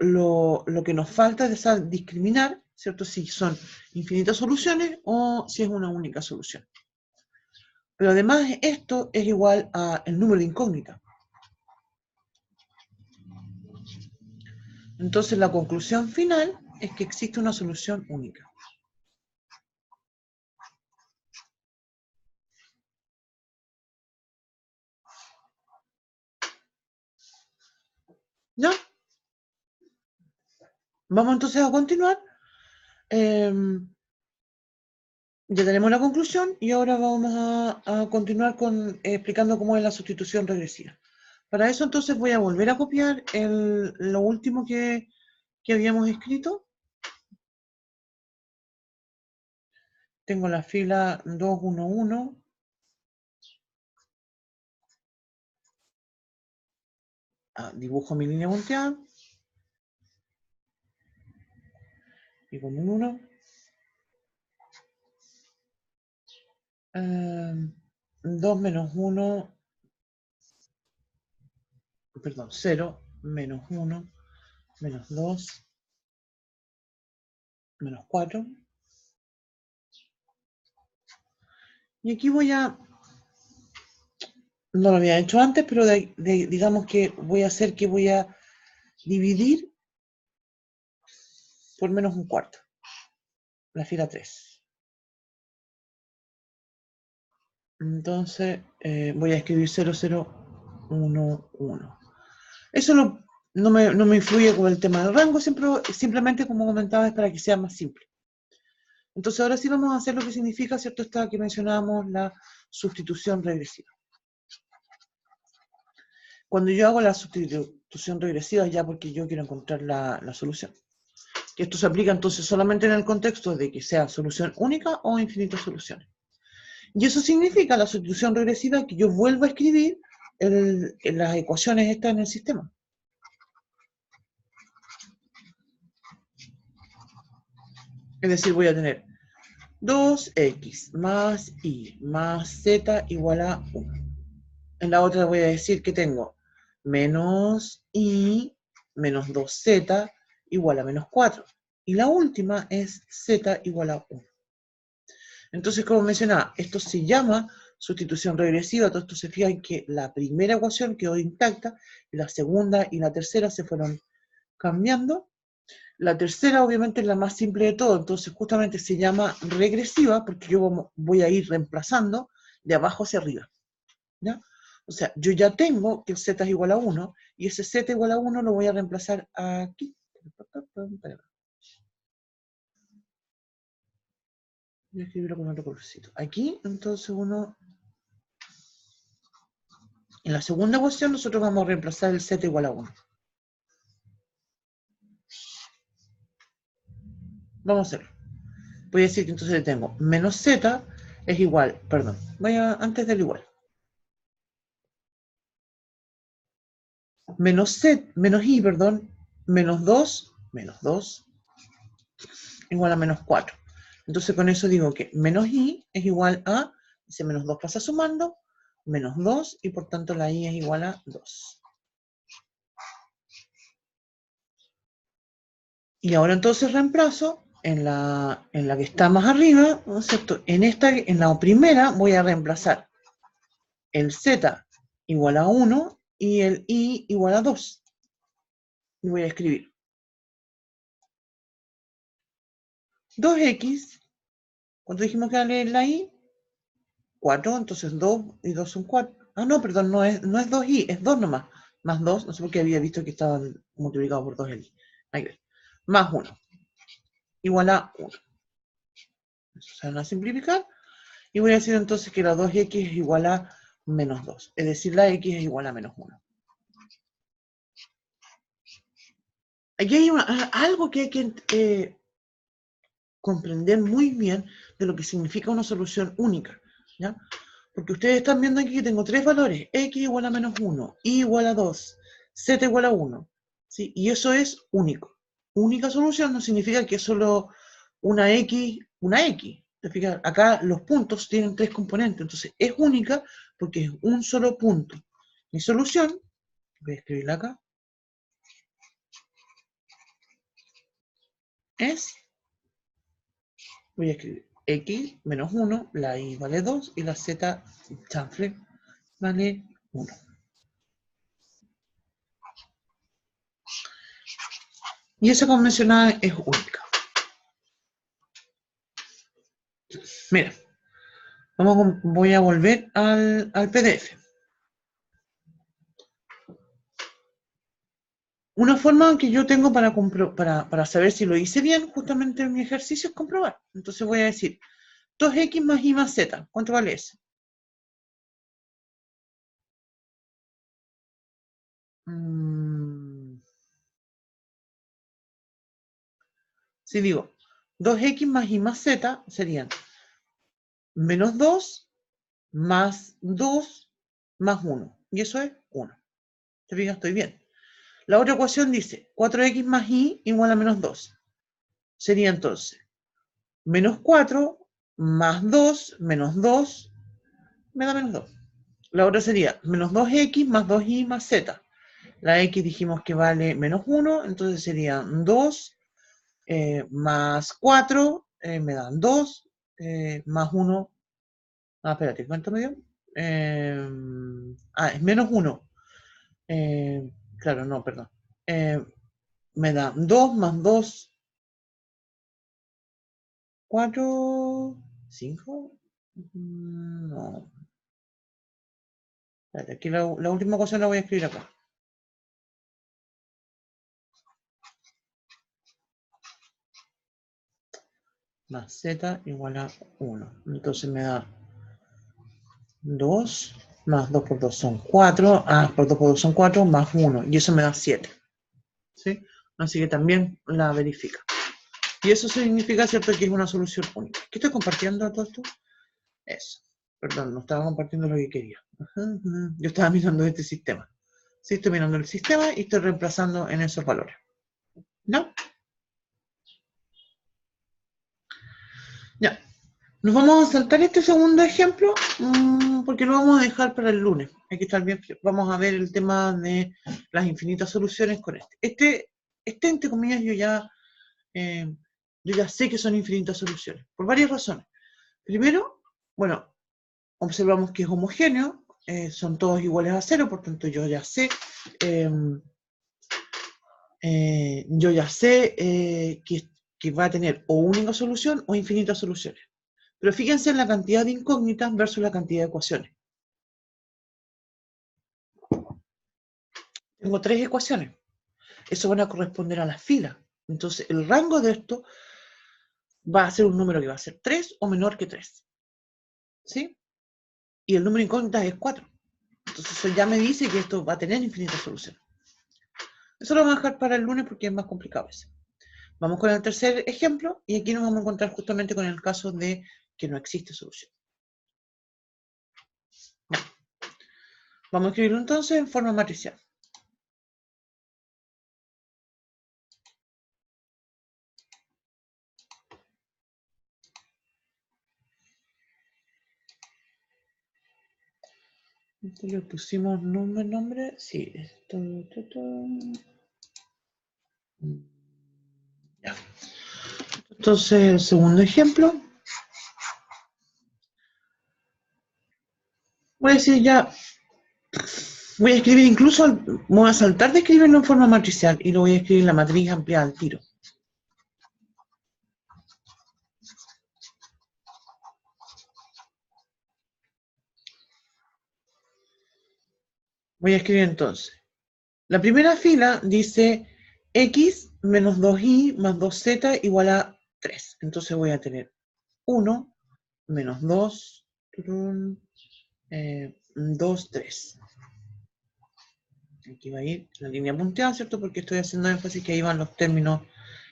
que nos falta es discriminar, ¿cierto? Si son infinitas soluciones o si es una única solución. Pero además esto es igual al número de incógnitas. Entonces la conclusión final es que existe una solución única. ¿Ya? Vamos entonces a continuar. Ya tenemos la conclusión y ahora vamos a continuar explicando cómo es la sustitución regresiva. Para eso entonces voy a volver a copiar lo último que habíamos escrito. Tengo la fila 211. Dibujo mi línea volteada. Y con un 1. 2 menos 1. Perdón, 0, menos 1, menos 2, menos 4. Y aquí voy a, no lo había hecho antes, pero digamos que voy a hacer que voy a dividir por menos un cuarto, la fila 3. Entonces voy a escribir 0, 0, 1, 1. Eso no me influye con el tema del rango, simplemente como comentaba es para que sea más simple. Entonces ahora sí vamos a hacer lo que significa, ¿cierto? Esta que mencionábamos, la sustitución regresiva. Cuando yo hago la sustitución regresiva, ya porque yo quiero encontrar la solución. Que esto se aplica entonces solamente en el contexto de que sea solución única o infinitas soluciones. Y eso significa la sustitución regresiva que yo vuelvo a escribir las ecuaciones estas en el sistema. Es decir, voy a tener 2x más y más z igual a 1. En la otra voy a decir que tengo menos y menos 2z igual a menos 4. Y la última es z igual a 1. Entonces, como mencionaba, esto se llama sustitución regresiva. Todo esto se fija en que la primera ecuación quedó intacta y la segunda y la tercera se fueron cambiando. La tercera obviamente es la más simple de todo, entonces justamente se llama regresiva porque yo voy a ir reemplazando de abajo hacia arriba. ¿Ya? O sea, yo ya tengo que el z es igual a 1 y ese z igual a 1 lo voy a reemplazar aquí. Voy a escribirlo con otro colorcito. Aquí, entonces en la segunda ecuación nosotros vamos a reemplazar el z igual a 1. Vamos a hacerlo. Voy a decir que entonces tengo menos z es igual, perdón, antes del igual. Menos i, menos 2, igual a menos 4. Entonces con eso digo que menos i es igual a, ese menos 2 pasa sumando, menos 2, y por tanto la i es igual a 2. Y ahora entonces reemplazo en la que está más arriba, ¿no es cierto? En la primera voy a reemplazar el z igual a 1 y el i igual a 2. Y voy a escribir 2x, ¿cuánto dijimos que vale la i? 4, entonces 2 y 2 son 4. Ah, no, perdón, no es 2i, es 2 nomás. Más 2, no sé por qué había visto que estaban multiplicados por 2 el i. Ahí ves. Más 1. Igual a 1. Eso se van a simplificar. Y voy a decir entonces que la 2x es igual a menos 2. Es decir, la x es igual a menos 1. Aquí hay algo que hay que comprender muy bien de lo que significa una solución única, ¿ya? Porque ustedes están viendo aquí que tengo tres valores, x igual a menos 1, y igual a 2, z igual a 1, ¿sí? Y eso es único. Única solución no significa que es solo una x. ¿Te fijas? Acá los puntos tienen tres componentes, entonces es única porque es un solo punto. Mi solución, voy a escribirla acá, voy a escribir x menos 1, la y vale 2 y la z, chanfle, vale 1. Y esa convencional es única. Mira, voy a volver al PDF. Una forma que yo tengo para saber si lo hice bien, justamente en mi ejercicio, es comprobar. Entonces voy a decir, 2x más y más z, ¿cuánto vale eso? Si digo, 2x más y más z serían menos 2 más 2 más 1. Y eso es 1. ¿Te fijas? Estoy bien. La otra ecuación dice 4x más y igual a menos 2. Sería entonces menos 4 más 2 menos 2 me da menos 2. La otra sería menos 2x más 2y más z. La x dijimos que vale menos 1, entonces serían 2 más 4, me dan 2, más 1. Espérate, ¿cuánto me dio? Es menos 1. Claro, no, perdón. Me da 2 más 2, 4, 5. No. Espérate, aquí la última ecuación la voy a escribir acá. Más z igual a 1. Entonces me da 2 más 2 por 2 son 4. Por 2 por 2 son 4 más 1. Y eso me da 7. ¿Sí? Así que también la verifica. Y eso significa, ¿cierto?, que es una solución única. ¿Qué estoy compartiendo todo esto? Eso. Perdón, no estaba compartiendo lo que quería. Yo estaba mirando este sistema. Sí, estoy mirando el sistema y estoy reemplazando en esos valores. ¿No? Ya. Nos vamos a saltar este segundo ejemplo porque lo vamos a dejar para el lunes. Hay que estar bien. Vamos a ver el tema de las infinitas soluciones con este. Este, entre comillas, yo ya sé que son infinitas soluciones, por varias razones. Primero, bueno, observamos que es homogéneo, son todos iguales a 0, por tanto yo ya sé que va a tener o única solución o infinitas soluciones. Pero fíjense en la cantidad de incógnitas versus la cantidad de ecuaciones. Tengo 3 ecuaciones. Eso van a corresponder a las filas. Entonces, el rango de esto va a ser un número que va a ser 3 o menor que 3. ¿Sí? Y el número de incógnitas es 4. Entonces, eso ya me dice que esto va a tener infinitas soluciones. Eso lo vamos a dejar para el lunes porque es más complicado ese. Vamos con el tercer ejemplo y aquí nos vamos a encontrar justamente con el caso de que no existe solución. Ya. Vamos a escribirlo entonces en forma matricial. Entonces le pusimos nombre, sí, esto. Ya. Entonces el segundo ejemplo. Voy a decir ya, voy a escribir incluso, voy a saltar de escribirlo en forma matricial y lo voy a escribir en la matriz ampliada al tiro. Voy a escribir entonces. La primera fila dice x menos 2y más 2z igual a 3. Entonces voy a tener 1 menos 2, 2, 3. Aquí va a ir la línea punteada, ¿cierto? Porque estoy haciendo énfasis que ahí van los términos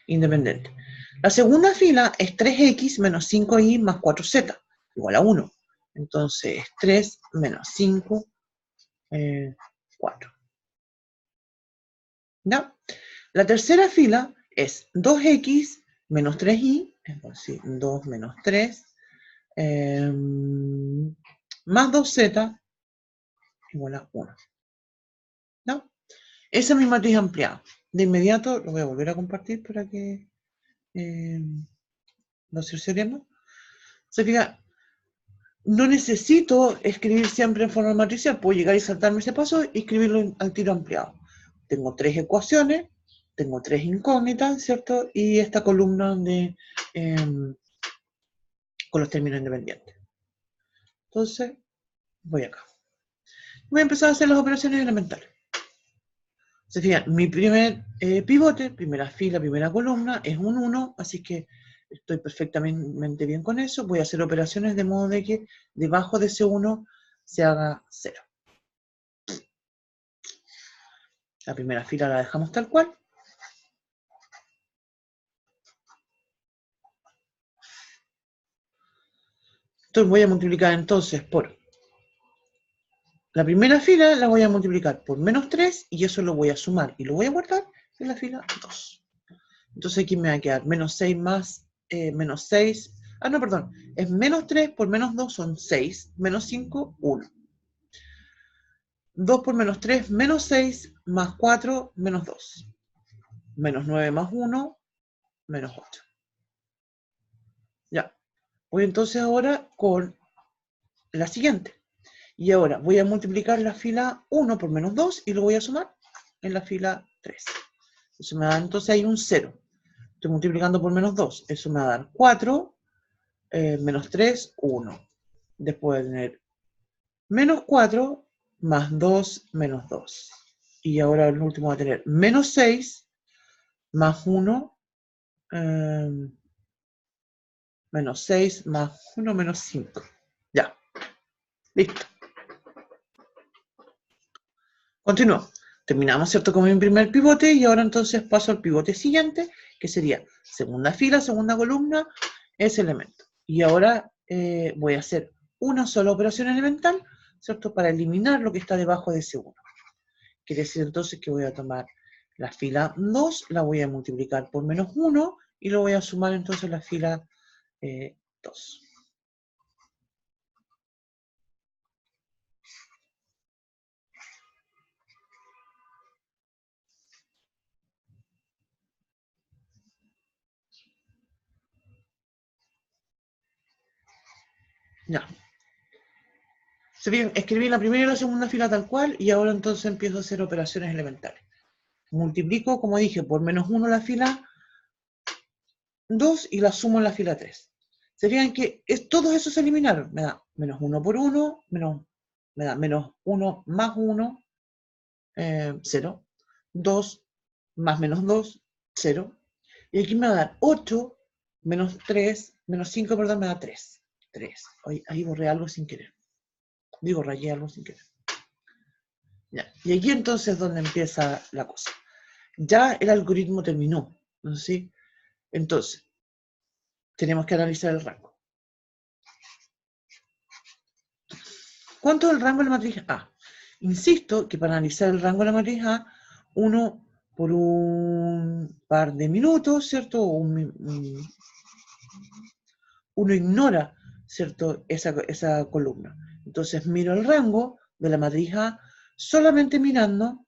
independiente. La segunda fila es 3x menos 5y más 4z, igual a 1. Entonces, 3 menos 5, 4. ¿Ya? La tercera fila es 2x menos 3y, entonces 2 menos 3, más 2z, igual a 1. ¿No? Esa es mi matriz ampliada. De inmediato lo voy a volver a compartir para que lo cercioremos. Se fija, no necesito escribir siempre en forma matricial, puedo llegar y saltarme ese paso y escribirlo al tiro ampliado. Tengo 3 ecuaciones, tengo 3 incógnitas, ¿cierto? Y esta columna de, con los términos independientes. Entonces, voy acá. Voy a empezar a hacer las operaciones elementales. Se fijan, mi primer pivote, primera fila, primera columna, es un 1, así que estoy perfectamente bien con eso. Voy a hacer operaciones de modo de que debajo de ese 1 se haga 0. La primera fila la dejamos tal cual. Entonces voy a multiplicar entonces por la primera fila, la voy a multiplicar por menos 3 y eso lo voy a sumar y lo voy a guardar en la fila 2. Entonces aquí me va a quedar menos 6 más menos 6. Ah, no, perdón. Es menos 3 por menos 2 son 6. Menos 5, 1. 2 por menos 3, menos 6, más 4, menos 2. Menos 9 más 1, menos 8. Ya. Voy entonces ahora con la siguiente. Y ahora voy a multiplicar la fila 1 por menos 2 y lo voy a sumar en la fila 3. Eso me da entonces ahí un 0. Estoy multiplicando por menos 2. Eso me va a dar 4, menos 3, 1. Después de tener menos 4 más 2 menos 2. Y ahora el último va a tener menos 6 más 1, menos 6 más 1 menos 5. Ya, listo. Continúo. Terminamos, ¿cierto?, con mi primer pivote y ahora entonces paso al pivote siguiente, que sería segunda fila, segunda columna, ese elemento. Y ahora voy a hacer una sola operación elemental, ¿cierto?, para eliminar lo que está debajo de ese 1. Quiere decir entonces que voy a tomar la fila 2, la voy a multiplicar por menos 1 y lo voy a sumar entonces la fila 2. Ya. Se bien, escribí la primera y la segunda fila tal cual y ahora entonces empiezo a hacer operaciones elementales. Multiplico, como dije, por menos 1 la fila 2 y la sumo en la fila 3. Serían que todos esos se eliminaron. Me da menos 1 por 1, me da menos 1 más 1, 0. 2 más menos 2, 0. Y aquí me va a dar 8 menos 3, menos 5, perdón, me da 3. 3. Ahí borré algo sin querer. Digo, rayé algo sin querer. Ya. Y aquí entonces es donde empieza la cosa. Ya el algoritmo terminó, ¿no? ¿Sí? Entonces, tenemos que analizar el rango. ¿Cuánto es el rango de la matriz A? Insisto que para analizar el rango de la matriz A, uno por un par de minutos, ¿cierto? Uno ignora, ¿cierto?, esa columna. Entonces miro el rango de la matriz A solamente mirando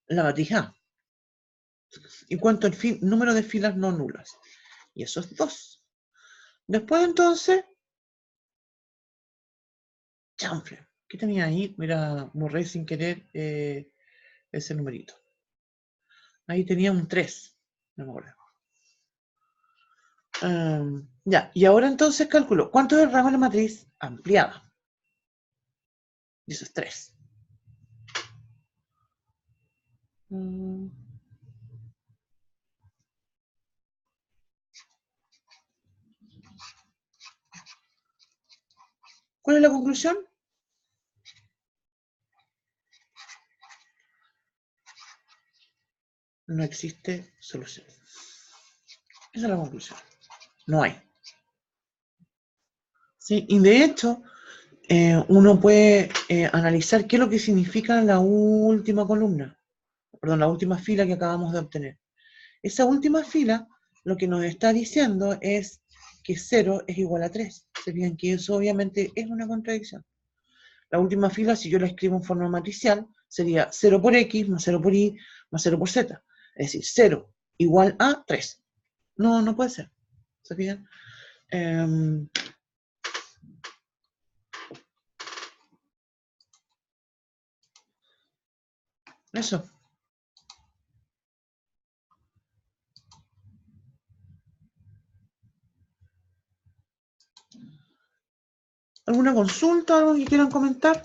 la matriz A. Y cuento el número de filas no nulas. Y eso es 2. Después entonces, chanfle. ¿Qué tenía ahí? Mira, borré sin querer ese numerito. Ahí tenía un 3. No me acuerdo. Ya, y ahora entonces calculo. ¿Cuánto es el rango de la matriz ampliada? Y eso es 3. ¿Cuál es la conclusión? no existe solución. Esa es la conclusión. No hay. ¿Sí? Y de hecho, uno puede analizar qué es lo que significa la última columna, perdón, la última fila que acabamos de obtener. Esa última fila lo que nos está diciendo es que 0 es igual a 3. Se fijan que eso obviamente es una contradicción. La última fila, si yo la escribo en forma matricial, sería 0 por x más 0 por y más 0 por z. Es decir, 0 igual a 3. No, no puede ser. ¿Se fijan? Eso. ¿Alguna consulta, algo que quieran comentar?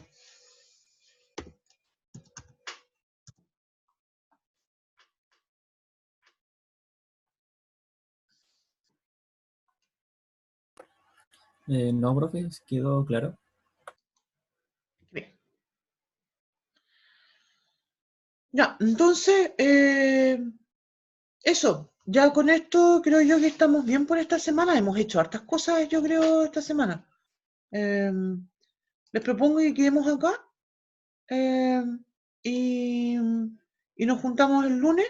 No, profe, quedó claro. Bien. Ya, entonces, eso. Ya con esto creo yo que estamos bien por esta semana. Hemos hecho hartas cosas, yo creo, esta semana. Les propongo que quedemos acá y, y nos juntamos el lunes.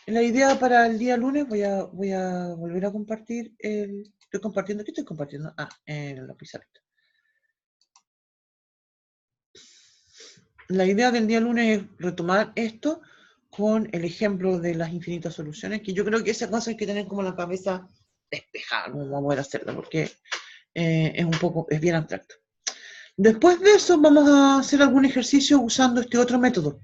La idea para el día lunes, voy a volver a compartir estoy compartiendo, ¿qué estoy compartiendo? En la pizarrita. La idea del día lunes es retomar esto con el ejemplo de las infinitas soluciones, que yo creo que esa cosa hay que tener como la cabeza despejada, no vamos a poder hacerla, porque es bien abstracto. Después de eso vamos a hacer algún ejercicio usando este otro método,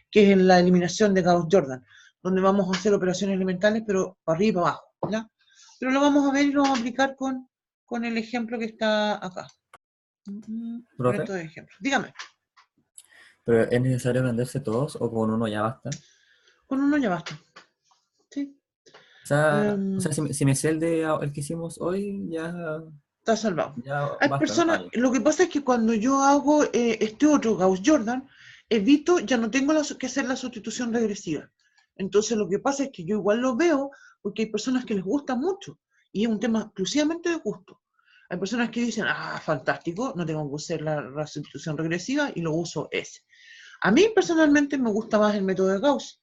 que es la eliminación de Gauss-Jordan, donde vamos a hacer operaciones elementales, pero para arriba y para abajo, ¿ya? Pero lo vamos a ver y lo vamos a aplicar con el ejemplo que está acá. Con estos Profe, ejemplos. Dígame. ¿pero es necesario aprenderse todos o con uno ya basta? Con uno ya basta. ¿Sí? O sea si me sé el que hicimos hoy, Está salvado. ya Hay basta, ¿no? personas, lo que pasa es que cuando yo hago este otro Gauss-Jordan, evito, ya no tengo que hacer la sustitución regresiva. Entonces lo que pasa es que yo igual lo veo porque hay personas que les gusta mucho y es un tema exclusivamente de gusto. Hay personas que dicen, fantástico, no tengo que usar la sustitución regresiva y lo uso ese. A mí personalmente me gusta más el método de Gauss,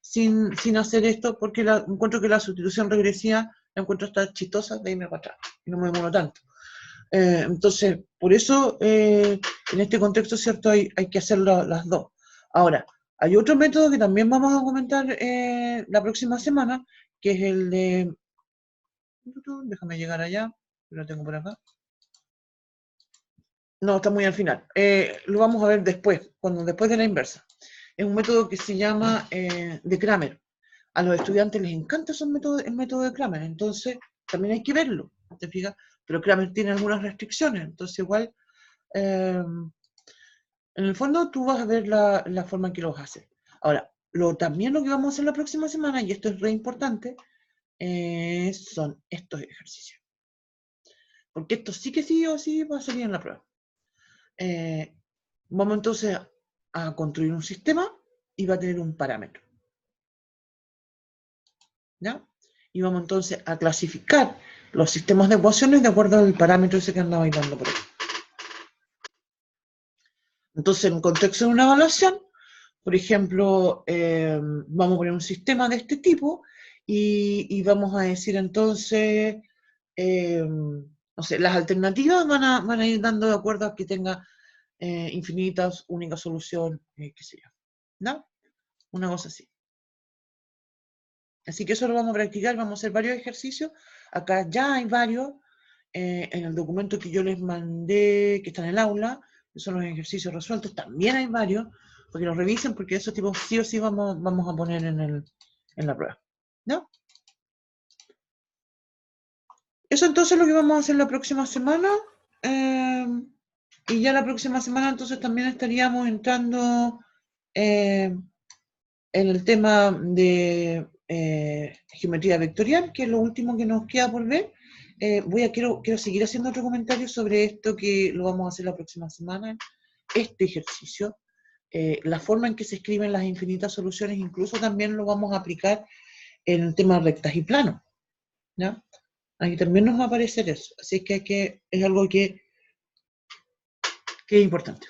sin hacer esto, porque encuentro que la sustitución regresiva la encuentro hasta chistosa de irme para atrás y no me demoro tanto. Entonces, por eso, en este contexto, ¿cierto? Hay que hacer las dos. Ahora, hay otro método que también vamos a comentar la próxima semana, que es el de... Déjame llegar allá, lo tengo por acá. No, está muy al final. Lo vamos a ver después, después de la inversa. Es un método que se llama de Kramer. A los estudiantes les encanta el método de Kramer, entonces también hay que verlo, ¿te fijas? Pero Kramer tiene algunas restricciones, entonces igual, en el fondo tú vas a ver la forma en que lo vas a hacer. Ahora, también lo que vamos a hacer la próxima semana, y esto es re importante, son estos ejercicios. Porque esto sí que sí o sí va a salir en la prueba. Vamos entonces a construir un sistema y va a tener un parámetro. ¿Ya? Y vamos entonces a clasificar los sistemas de ecuaciones de acuerdo al parámetro ese que andaba dando por ahí. Entonces, en contexto de una evaluación, por ejemplo, vamos a poner un sistema de este tipo y vamos a decir entonces, no sé, las alternativas van a ir dando de acuerdo a que tenga infinitas, única solución, qué sé yo. ¿No? Una cosa así. Así que eso lo vamos a practicar, vamos a hacer varios ejercicios. Acá ya hay varios en el documento que yo les mandé, que está en el aula, que son los ejercicios resueltos, también hay varios, para que los revisen, porque esos tipos sí o sí vamos a poner en la prueba. ¿No? Eso entonces es lo que vamos a hacer la próxima semana. Y ya la próxima semana entonces también estaríamos entrando en el tema de geometría vectorial, que es lo último que nos queda por ver. Quiero seguir haciendo otro comentario sobre esto que lo vamos a hacer la próxima semana, este ejercicio. la forma en que se escriben las infinitas soluciones, incluso también lo vamos a aplicar en el tema de rectas y planos, ¿ya? Ahí también nos va a aparecer eso, así que es algo que es importante.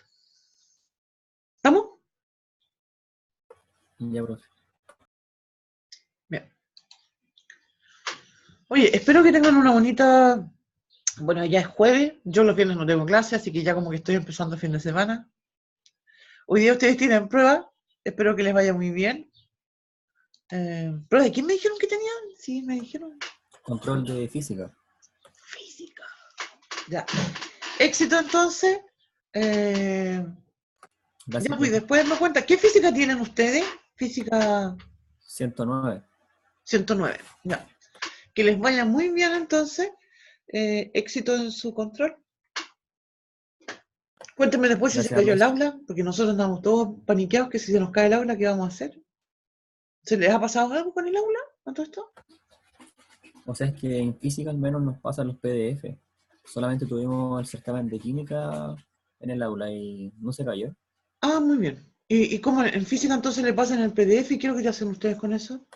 ¿Estamos? Ya, profe. Bien. Oye, espero que tengan una bonita... Bueno, ya es jueves, yo los viernes no tengo clase, así que ya como que estoy empezando el fin de semana. Hoy día ustedes tienen prueba, espero que les vaya muy bien. ¿Prueba de quién me dijeron que tenían? Sí, me dijeron. Control de física. Física. Ya. Éxito entonces. Ya, Gracias, pues profe. después me cuenta, ¿qué física tienen ustedes? Física 109. 109. Ya. Que les vaya muy bien entonces. Éxito en su control. Cuéntenme después si se Gracias, cayó el profe. aula, porque nosotros andamos todos paniqueados que si se nos cae el aula, ¿qué vamos a hacer? ¿Se les ha pasado algo con el aula? ¿Con todo esto? O sea, es que en física al menos nos pasan los PDF. Solamente tuvimos el certamen de química en el aula y no se cayó. Ah, muy bien. ¿Y cómo en física entonces le pasan el PDF? ¿Y qué es lo que hacen ustedes con eso?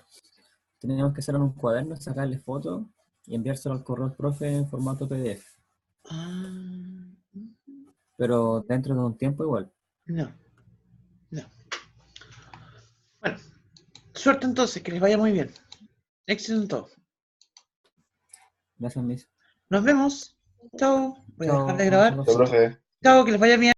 Teníamos que hacer en un cuaderno, sacarle fotos y enviárselo al correo al profe en formato PDF. Ah, Pero dentro de un tiempo igual. no, no. Bueno, suerte entonces, que les vaya muy bien. Éxito en todo. Gracias, Miss. Nos vemos. Chao. Voy a dejar de Chao, grabar. chao, Chao, profe. profe. Chao, que les vaya bien.